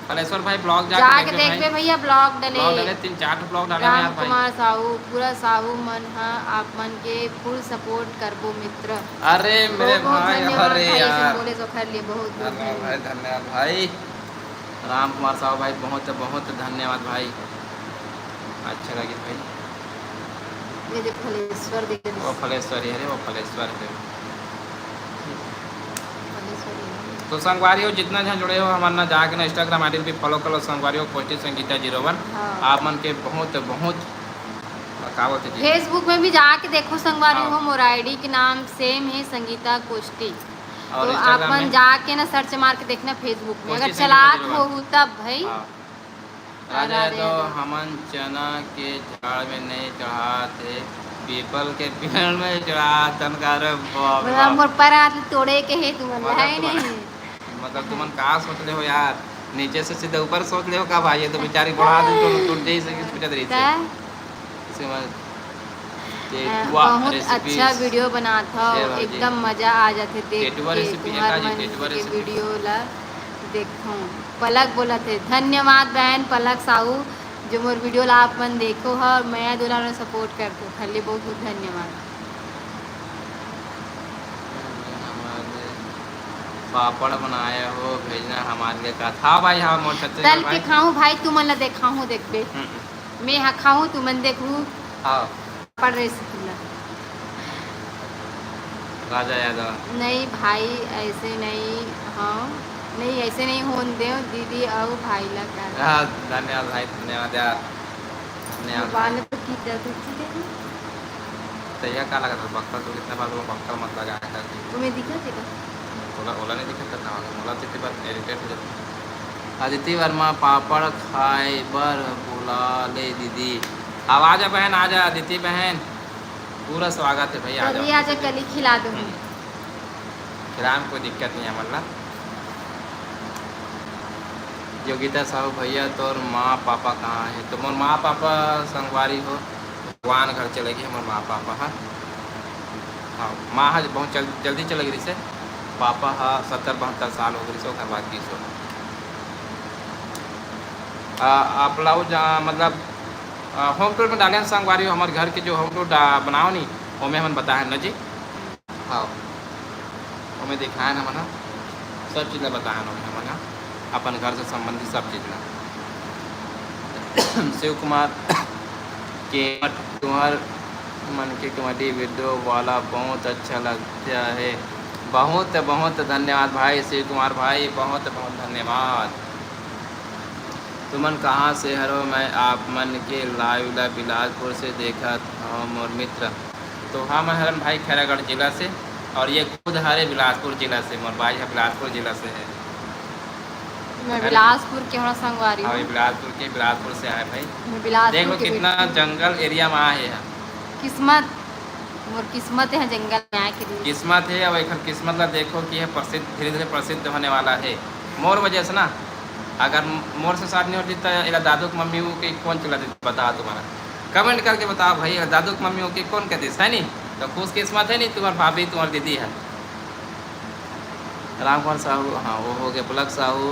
मलेश्वर भाई ब्लॉग जाके देख पे भैया ब्लॉग डले। ब्लॉग डाले 3-4 ब्लॉग डाले हैं राम यार भाई। कुमार साहू, पूरा साहू मन हाँ आप मन के फुल सपोर्ट करबो मित्र। अरे मेरे बहुत बहुत भाई, धन्यवाद अरे भाई, ऐसे यार बोले तो खैर लिए बहुत बहुत धन्यवाद भाई धन्यवाद। धन्यवाद भाई। राम कुमार साहू भाई बहुत बहुत धन्यवाद भाई, अच्छा लगे भाई। ये देखो फलेश्वर देख रहे वो फलेश्वरी है रे, वो फलेश्वर है। फलेश्वरी है। तो संगवारी हो जितना जहाँ जुड़े हो हमारे ना जाके ना इंस्टाग्राम आई डी भी फॉलो करो। संगवारी हो कोष्टी संगीता 01। हाँ। आप मन के बहुत बहुत कावत जी। फेसबुक में भी जाके देखो संगवारी हाँ। हो, मोर आईडी के नाम सेम है संगीता कोष्टी। और तो आप इंस्टाग्राम मन में जाके ना सर्च मार के देखना फेसबुक में, कोष्टी अगर संगीता चलाक 01। हो तब भाई। हाँ। राजा राधे तो राधे। हमन चना के झाड़ में नहीं चढ़ा थे, पीपल के पेड़ में चढ़ा तनकार बाप रे मतलब बाप। मोर पर हाथ तोड़े के है तुम मतलब है तुम नहीं। मतलब तुमन का सोच ले हो यार, नीचे से सीधे ऊपर सोच ले हो का भाई, ये तो बेचारी बढ़ा दे तो टूट जाई से सोचत रही से। इसके बाद टेटुआ बहुत रेसिपी अच्छा वीडियो बनाता हो, शेयर भाजी। एकदम मजा आ जाते देख टेटुआ के रेसिपी है तुम्हार का जी, मन टेटुआ के रेसिपी। वीडियो ला देखो। पलक बोला थे धन्यवाद बहन पलक साहू, जो मोर वीडियो ला आप मन देखो है और मैं दूल्हा ने सपोर्ट करते हो, खाली बहुत बहुत धन्यवाद। हमारे पापड़ बनाए हो भेजना हमारे लिए का था भाई। हाँ मोर छत्तीसगढ़ तल के भाई। खाऊं भाई, तू मन ला देखाऊं देखबे, मैं हाँ खाऊं तू मन देखू हाँ पड़ रेसिपी ला। राजा यादव। नहीं भाई ऐसे नहीं, हाँ नहीं ऐसे नहीं होने दे दीदी और भाई ला का हाँ, धन्यवाद भाई, धन्यवाद यार, धन्यवाद बाल भाई। पे की दर्द थी। तो यह का लगा था बक्का, तो कितना बार वो बक्का मत लगा था। तुम्हें दिखा देगा ओला ओला नहीं दिखा था, ओला तो इतनी बार इरिटेट हो जाता। अदिति वर्मा पापड़ खाए बर बुला ले दीदी। अब आ जा बहन, आ जा अदिति बहन, पूरा स्वागत है भाई, आ कल ही जाओ। आजा, कल ही खिला दूंगी। किराए में कोई दिक्कत नहीं है मतलब। योगिता साहू भैया तोर माँ पापा कहाँ है? तो मोर माँ पापा संगवारी हो भगवान घर चलेगी हमारे माँ पापा। हाँ हाँ, माँ हाँ बहुत जल्दी चलेगी से, पापा हाँ 70-72 साल हो गई सो घर बात की सो। आप लाओ जहाँ मतलब होम टूर में डाले हैं संगवारी हो, हमारे घर के जो होम टूर बनाओ नहीं वो में हम बताए ना जी। हाँ वो में दिखाए ना मना सब चीज़ें बताए ना मना, अपन घर से संबंधित सब चीज़ ना। शिव कुमार के तुम्हार मन के कॉमेडी वीडियो वाला बहुत अच्छा लगता है। बहुत बहुत धन्यवाद भाई शिव कुमार भाई, बहुत बहुत धन्यवाद। तुमन कहाँ से हरो? मैं आप मन के लाइव ला बिलासपुर से देखा था मोर मित्र। तो हाँ मैं हरन भाई खैरागढ़ जिला से, और ये खुद हरे बिलासपुर जिला से, मोर भाई है बिलासपुर जिला से है। मैं बिलासपुर के हूँ संगवारी हाँ हूँ। ये बिलासपुर के, बिलासपुर से आए भाई। मैं बिलासपुर देख लो के कितना बेटी हूँ। जंगल एरिया में आए हैं। किस्मत मोर किस्मत है जंगल में आए के लिए। किस्मत है। अब एक किस्मत ला देखो कि यह प्रसिद्ध धीरे धीरे प्रसिद्ध होने वाला है मोर वजह से ना। अगर मोर से शादी नहीं होती तो इला दादू की मम्मी को कि कौन चला देती बता तुम्हारा, कमेंट करके बताओ भाई, दादू की मम्मी को कौन कहती है नहीं? तो खुश किस्मत है नहीं, तुम्हारी भाभी तुम्हारी दीदी है। राम कुमार साहू, हाँ वो हो गया पलक साहू।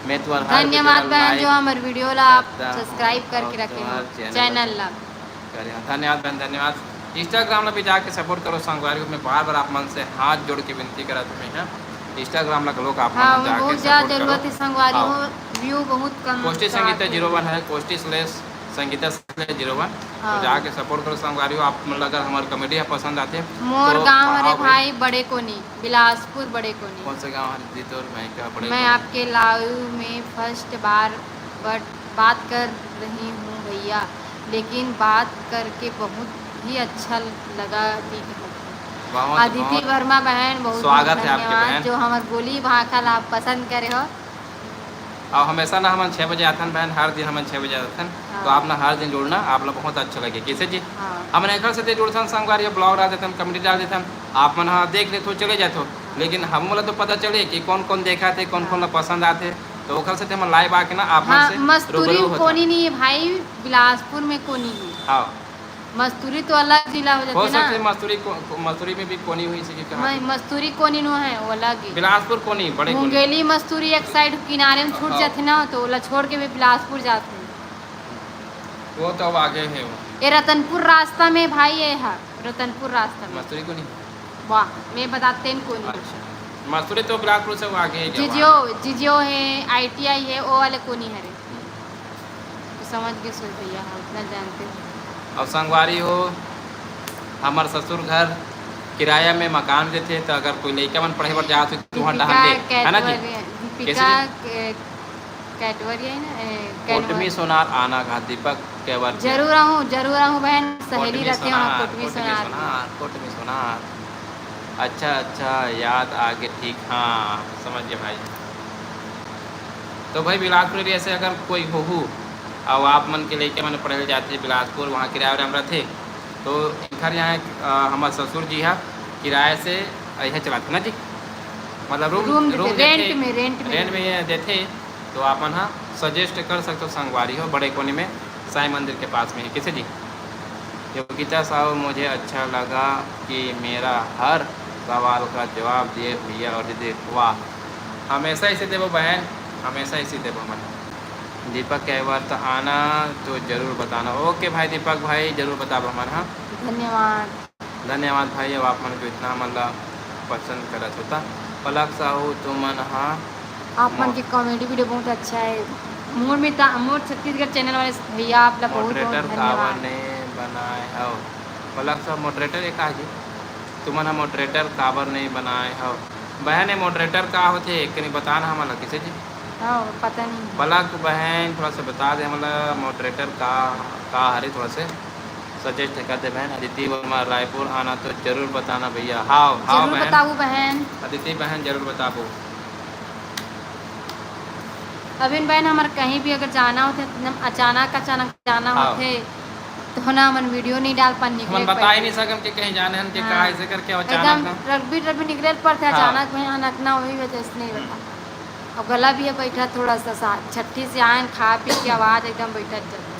मैं तुम्हारा धन्यवाद बहन जो हमारे वीडियो ला आप सब्सक्राइब करके रखे हो चैनल ला। धन्यवाद बहन, धन्यवाद। इंस्टाग्राम में भी जाके सपोर्ट करो संगवारी में, बार बार आप मन से हाथ जोड़ के विनती करा तुम्हें है। इंस्टाग्राम में लोग आप हाँ मन जाके बहुत ज़्यादा सपोर्ट जरूरत है करो। संगवारी हाँ। हो, व्यू बहुत कम कोष्टी आते संगीता हैं। 01 है, कोष्टी संगीता 01। हाँ। तो जाके सपोर्ट करो संगवारी हो। आप मतलब अगर हमारी कॉमेडी पसंद आते हैं मोर तो गांव आओ अरे भाई बड़े कोनी, बिलासपुर बड़े कोनी। कौन सा गाँव है दीदी? और मैं क्या बड़े मैं आपके लाइव में फर्स्ट बार बात कर रही हूँ भैया, लेकिन बात करके बहुत ही अच्छा लगा दीदी। बहुत अदिति बहुत वर्मा बहन बहुत स्वागत है आपके धन्यवाद बहन। जो हमारे बोली भाखल आप पसंद करे हो। और हमेशा ना हम 6 बजे आते हैं बहन, हर दिन हम 6 बजे आते हैं। हाँ। तो आप ना हर दिन जुड़ना, आप लोग बहुत अच्छा लगे। कैसे जी? हाँ हम घर से जुड़ते हैं संगवारी, ब्लॉग डाल देते हैं, कमेडी डाल देते हैं, आप मन हाँ देख ले तो चले जाते हो। लेकिन हम बोला तो पता चले कि कौन कौन देखा थे, कौन कौन पसंद आते, तो ओखर से हम लाइव आके ना आप हाँ मन से मस्तूरी रूबरू होते कोनी नहीं है भाई, बिलासपुर में कोनी है। हाँ मस्तूरी तो अलग जिला हो हो जाते सकते ना। मस्तूरी में भी कोनी हुई सी कहा मस्तूरी कोनी नो है वो अलग है। बिलासपुर कोनी बड़े कोनी। मुंगेली मस्तूरी एक साइड किनारे में छूट हाँ। जाते ना, तो ओला छोड़ के भी बिलासपुर जाते हैं। वो तो अब आगे है वो ये रतनपुर रास्ता में भाई ये है, रतनपुर रास्ता में। मस्तूरी कोनी। वाह मैं बताते हैं कोनी। अच्छा मस्तूरी तो बिलासपुर से वो आगे है जिजियो है, ITI है, वो वाले कोनी है रे। तो समझ के सोच भैया, हाँ उतना जानते हो। और संगवारी हो हमार ससुर घर किराया में मकान देते, तो अगर कोई लड़का मन पढ़े पर जाते तो वहाँ डहान दे है ना जी। दीपिका कैटवरी है ना, कोटमी सोनार आना घाट दीपक केवर जरूर आऊँ बहन, सहेली रहती है वहाँ कोटमी सोनार। कोटमी सोनार। अच्छा याद आगे ठीक, हाँ समझ गए भाई। तो भाई बिलासपुर एरिया से अगर कोई हो और आप मन के लेके मैंने पढ़े जाते बिलासपुर, वहाँ किराया उराया हमरा थे। तो इनकर यहाँ हमारे ससुर जी है किराए से यह चलाते ना जी, मतलब रूम रेंट में ये देते। तो आप मन हाँ सजेस्ट कर सकते हो संगवारी हो बड़े कोने में साई मंदिर के पास में है। किसे जी योगिता साहू, मुझे अच्छा लगा कि मेरा हर सवाल का जवाब दिए भैया और दीदी। वाह, हमेशा इसे देवो बहन, हमेशा इसी देवो मन। दीपक कई बार तो आना तो ज़रूर बताना। ओके भाई दीपक भाई ज़रूर बताओ हमारे। हाँ धन्यवाद भाई, अब आप मन को इतना मतलब पसंद करत होता। पलक साहू तुम मन हाँ आप मन की कॉमेडी वीडियो बहुत अच्छा है। मोर छत्तीसगढ़ चैनल वाले भैया आप लोग बहुत मॉडरेटर कावर धन्यवाद। ने बनाए हो। पलक साहब मॉडरेटर एक जी तुम मॉडरेटर काबर नहीं बनाए हो। बहन है मॉडरेटर का होते कहीं बताना हमारा किसे जी। हाँ पता नहीं। पलक बहन थोड़ा सा बता दे मतलब मॉडरेटर का हरे थोड़ा से सजेस्ट करते बहन। अदिति वर्मा रायपुर आना तो जरूर बताना भैया। हाँ हाँ जरूर बताऊँ बहन। अदिति बहन जरूर बताबो। अबिन बहन हमारे कहीं भी अगर जाना होते एकदम अचानक जाना हाँ। होते तो ना मन वीडियो नहीं डाल पानी हम बता ही नहीं सकम कि कहीं जाने हम कि हाँ। का ऐसे करके एकदम अचानक रग्बी निकले पर थे हाँ। अचानक में अनकना वही वजह से नहीं बता। और गला भी है बैठा थोड़ा सा छठी से आए खा पी की आवाज़ एकदम बैठा चल रही।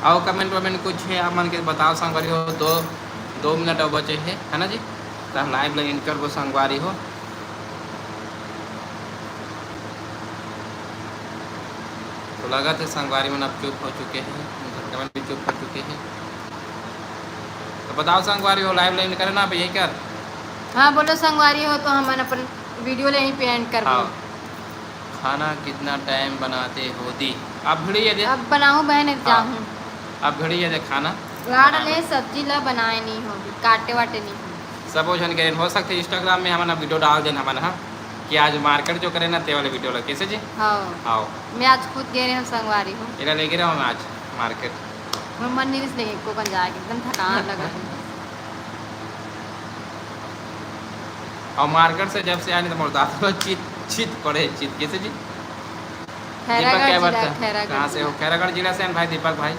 आओ कमेंट वमेंट कुछ है आप मन के बताओ संगवारी हो। 2 मिनट और बचे है ना जी, तो हम लाइव लग कर वो संगवारी हो। तो लगा थे संगवारी में अब चुप हो चुके हैं, कमेंट भी चुप हो चुके हैं। तो बताओ संगवारी हो लाइव लाइन करे ना अब यही कर। हाँ बोलो संगवारी हो तो हम अपन वीडियो ले पे एंड कर हाँ। दो। खाना कितना टाइम बनाते हो दी। आप भिड़ी है दे अब बनाऊँ बहन जाऊँ आप भिड़ी है दे खाना लाड़ ले सब्जी ला बनाए नहीं होगी काटे वाटे नहीं होगी। सब जन के हो सकते इंस्टाग्राम में हमारा वीडियो डाल देना हमारा। हाँ कि आज मार्केट जो करे ना ते वाले वीडियो लगे कैसे जी। हाँ आओ मैं आज खुद गए रहे हूँ संगवारी हूँ। इधर लेके रहा हूँ आज मार्केट। मैं मन नहीं लगे को बन जाएगा एकदम थकान लगा। और मार्केट से जब से आने तो मोड़ता तो चित पड़े चित कैसे जी। दीपक क्या बात है कहाँ से हो। खैरागढ़ जिला से हैं भाई दीपक भाई।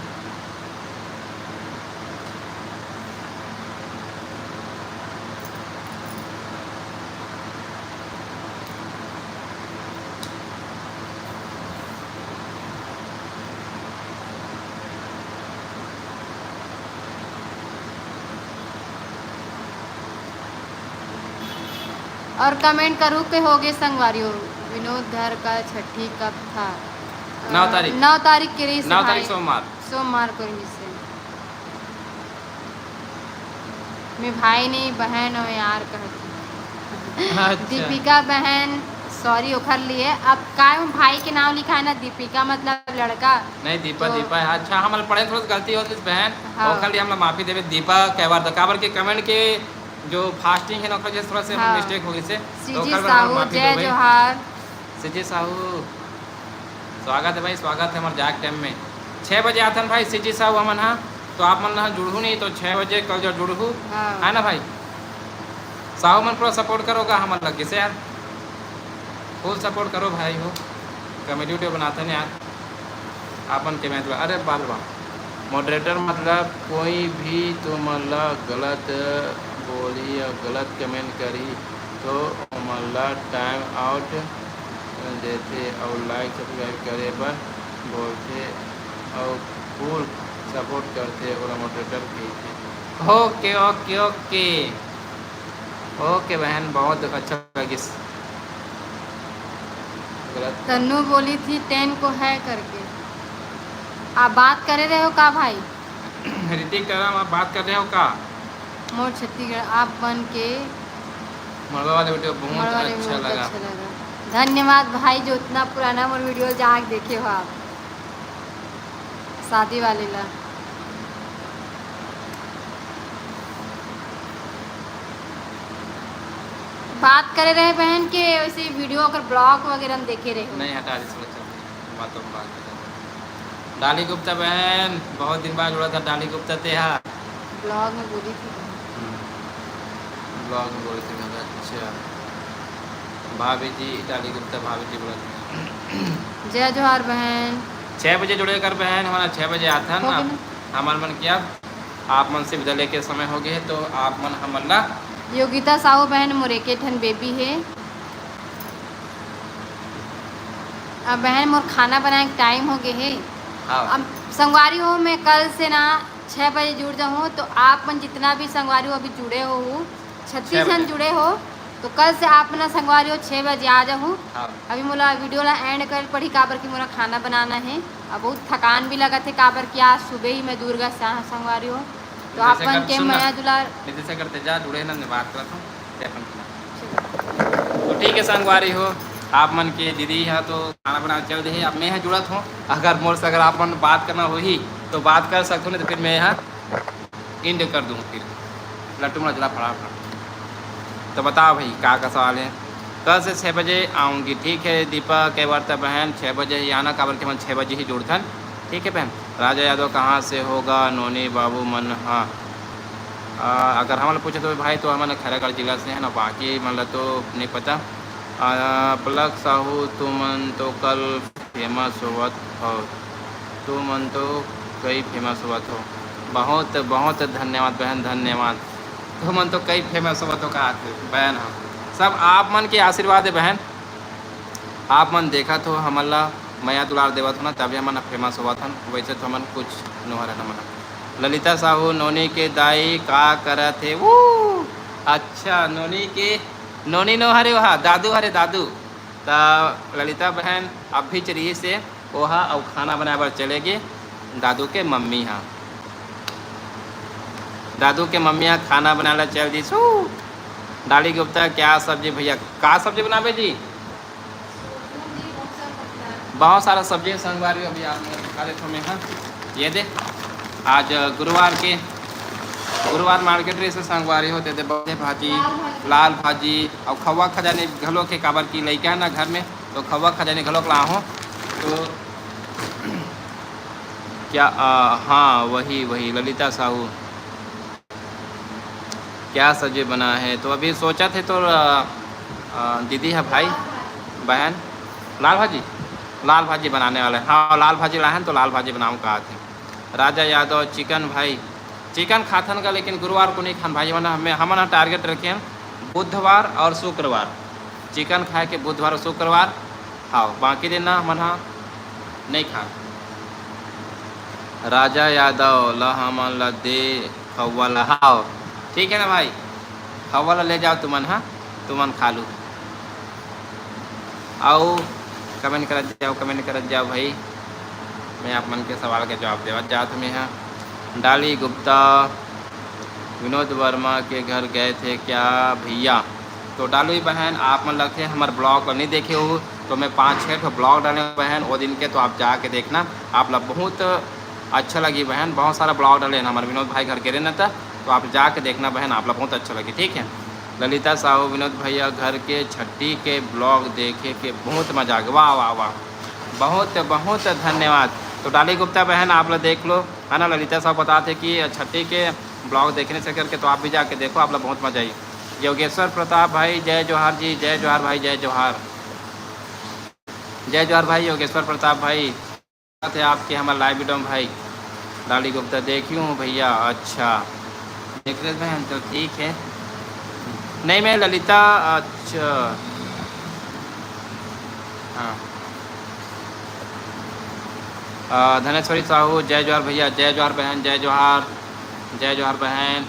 और कमेंट करूँ के हो गए संगवारी हो। विनोद धर का छठी कब था। 9 तारीख 9 तारीख के रही 9 तारीख सोमवार को रही से। मैं भाई नहीं बहन हो यार कहती। अच्छा। दीपिका बहन सॉरी ओखर लिए अब का भाई के नाम लिखा है ना दीपिका मतलब लड़का नहीं दीपा तो, दीपा है। अच्छा हमारे पढ़े थोड़ा गलती होती है बहन। हाँ। ओखर लिए हम लोग माफी देवे। दीपा कई बार तो काबर के कमेंट के जो फास्टिंग है ना ओखर थोड़ा से हाँ। मिस्टेक हो गई से सीजी साहू जय जोहार। सीजी साहू स्वागत है भाई स्वागत है हमारे जाग टाइम में 6 बजे आते हैं भाई। सीजी साहू हमन हाँ तो आप मन हाँ जुड़ू नहीं तो 6 बजे कल जो जुड़ू हाँ। है ना भाई। साहू मन पूरा सपोर्ट करोगा हम लगे से यार फुल सपोर्ट करो भाई हो। कॉमेडी वीडियो बनाते हैं यार आपन के मैं अरे बाल बा मॉडरेटर मतलब कोई भी तो मतलब गलत बोली या गलत कमेंट करी तो मतलब टाइम आउट देते और लाइक सब्सक्राइब करे पर बोलते और फुल सपोर्ट करते और मॉडरेटर की। ओके ओके ओके ओके बहन बहुत अच्छा लगी। तन्नू बोली थी 10 को है करके आप बात करे रहे हो का भाई। ऋतिक करम आप बात कर रहे हो का। मोर छत्तीसगढ़ आप बन के मरवा वाले वीडियो बहुत अच्छा लगा। धन्यवाद भाई जो इतना पुराना मोर वीडियो जाके देखे हो आप शादी वाले ला। बात करे रहे बहन के वैसे वीडियो अगर ब्लॉग वगैरह हम देखे रहे हो। नहीं हटा दी चल बातों में बात करें। डाली गुप्ता बहन बहुत दिन बाद जुड़ा था। डाली गुप्ता थे यहाँ ब्लॉग में बोली थी। ब्लॉग में बोली थी मैं। अच्छा भाभी जी डाली गुप्ता भाभी जी बोला। जय जोहार बहन। 6 बजे जुड़े कर बहन हमारा 6 बजे आता है हो ना। गया ना? हमारा मन किया आप मन से विदा लेके समय हो गए तो आप मन हमारा योगिता साहू बहन मोरेके ठन बेबी है। अब बहन मोर खाना बनाए के टाइम हो गए है। हाँ अब संगवारी हो मैं कल से ना 6 बजे जुड़ जाऊँ तो आप मन जितना भी संगवारी हो अभी जुड़े हो 36 6 जन बजे। जुड़े हो तो कल से आप ना संगवारी हो 6 बजे आ जाऊँ। हाँ अभी मोला वीडियो ला एंड कर पड़ी काबर की मोला खाना बनाना है। अब बहुत थकान भी लगा थे काबर की आज सुबह ही मैं दुर्गा संगवारी हो तो आप मन के माया दुलार नीति से करते जा जुड़े ना बात करता हूँ। तो ठीक है संगवारी हो आप मन के दीदी है तो खाना बनाना चल रही अब मैं यहाँ जुड़त हूँ। अगर मोर से अगर आप मन बात करना हो ही तो बात कर सकते हो नहीं तो फिर मैं यहाँ इंड कर दूँ। फिर लट्टू मरा जला फटाफट। तो बताओ भाई का सवाल है। कल से 6 बजे आऊँगी ठीक है। दीपक के वर्ता बहन 6 बजे ही आना काबर के मन 6 बजे ही जुड़थन ठीक है बहन। राजा यादव कहाँ से होगा नोनी बाबू मन। हाँ अगर हमारे पूछे तो भाई तो हमारे खैरागढ़ जिला से है ना बाकी मतलब तो नहीं पता। पलक साहू तुमन तो कल फेमस हुआ हो तुमन तो कई फेमस हुआ हो। बहुत बहुत धन्यवाद बहन धन्यवाद। तुमन तो कई फेमस हुआ तो कहा बहन। हाँ सब आप मन के आशीर्वाद है बहन। आप मन देखा तो हमला मैया दुलार देवत हो ना तभी हमन फेमस हुआ था। वैसे तो हमन कुछ नोहर न मना। ललिता साहू नोनी के दाई का करा थे वो। अच्छा नोनी के नोनी नो हरे वहाँ दादू हरे दादू। तो ललिता बहन अब भी चलिए से वहाँ और खाना बनाए बर चलेगी। दादू के मम्मी हाँ दादू के मम्मी यहाँ खाना बनाने चल दी सू। डाली गुप्ता क्या सब्जी भैया का सब्जी बनावे जी। बहुत सारा सब्जी संगवारी अभी आपने खा लेते हमें। हाँ ये दे आज गुरुवार मार्केट रे से संगवारी होते थे बड़े भाजी लाल भाजी और खवा खजाने घलो के काबर की लड़का ना घर में तो खवा खजाने घलो ला हो तो क्या हाँ वही ललिता साहू क्या सब्जी बना है। तो अभी सोचा थे तो दीदी है भाई बहन लाल भाजी बनाने वाले। हाँ लाल भाजी लाए हैं तो लाल भाजी बनाऊँ कहा थे। राजा यादव चिकन भाई चिकन खाथन का लेकिन गुरुवार को नहीं खान भाई वरना हमें टारगेट रखे हैं बुधवार और शुक्रवार चिकन खाए के बुधवार और शुक्रवार। हाँ बाकी दिन ना हम नहीं खा। राजा यादव ला हमन ला दे खवा हाँ ठीक है ना भाई खवा ले जाओ तुमन। हाँ तुमन खा लूँ आओ कमेंट कर जाओ भाई। मैं आप मन के सवाल के जवाब देवा जा तुम्हें। यहाँ डाली गुप्ता विनोद वर्मा के घर गए थे क्या भैया। तो डालू बहन आप मन लगते हमारे ब्लॉग नहीं देखे हो तो मैं 5-6 तो ब्लॉग डाले बहन वो दिन के तो आप जाके देखना आप लोग बहुत अच्छा लगी बहन। बहुत सारा ब्लॉग डाले हमारे विनोद भाई घर के रहना था तो आप जाके देखना बहन आप लोग बहुत अच्छा लगी ठीक है। ललिता साहू विनोद भैया घर के छठी के ब्लॉग देखे के बहुत मजा आ गया। वाह वाह वाह बहुत बहुत धन्यवाद। तो डाली गुप्ता बहन आप लोग देख लो है ना। ललिता साहब बताते कि छठी के ब्लॉग देखने से करके तो आप भी जाके देखो आप लोग बहुत मजा आई। योगेश्वर प्रताप भाई जय जोहार जी जय जोहार भाई जय जोहार भाई योगेश्वर प्रताप भाई थे आपके हमारे लाइव वीडियो में भाई। डाली गुप्ता देखी हूँ भैया। अच्छा देख रहे बहन तो ठीक है। नहीं मैं ललिता अच्छा हाँ धनेश्वरी साहू जय जोहार भैया जय जोहार बहन जय जोहार बहन।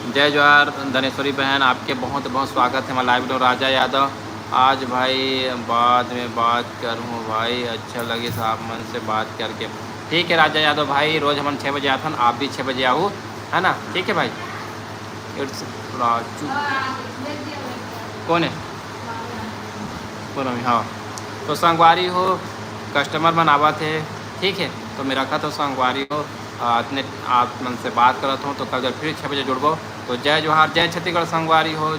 जय जोहार धनेश्वरी बहन आपके बहुत बहुत स्वागत है हमारा लाइव वीडियो। राजा यादव आज भाई बाद में बात करूँ भाई अच्छा लगे साहब मन से बात करके। ठीक है राजा यादव भाई रोज़ हम 6 बजे आते हैं आप भी 6 बजे आओ है ना ठीक है भाई। इट्स राजू। कौन है? पूनम, हाँ। तो संगवारी हो, कस्टमर बनावा थे, ठीक है। तो मेरा रखा तो संगवारी हो इतने आप मन से बात करत हूँ। तो कल जब फिर 6 बजे जुड़बो। तो जय जोहार, जय छत्तीसगढ़ संगवारी हो।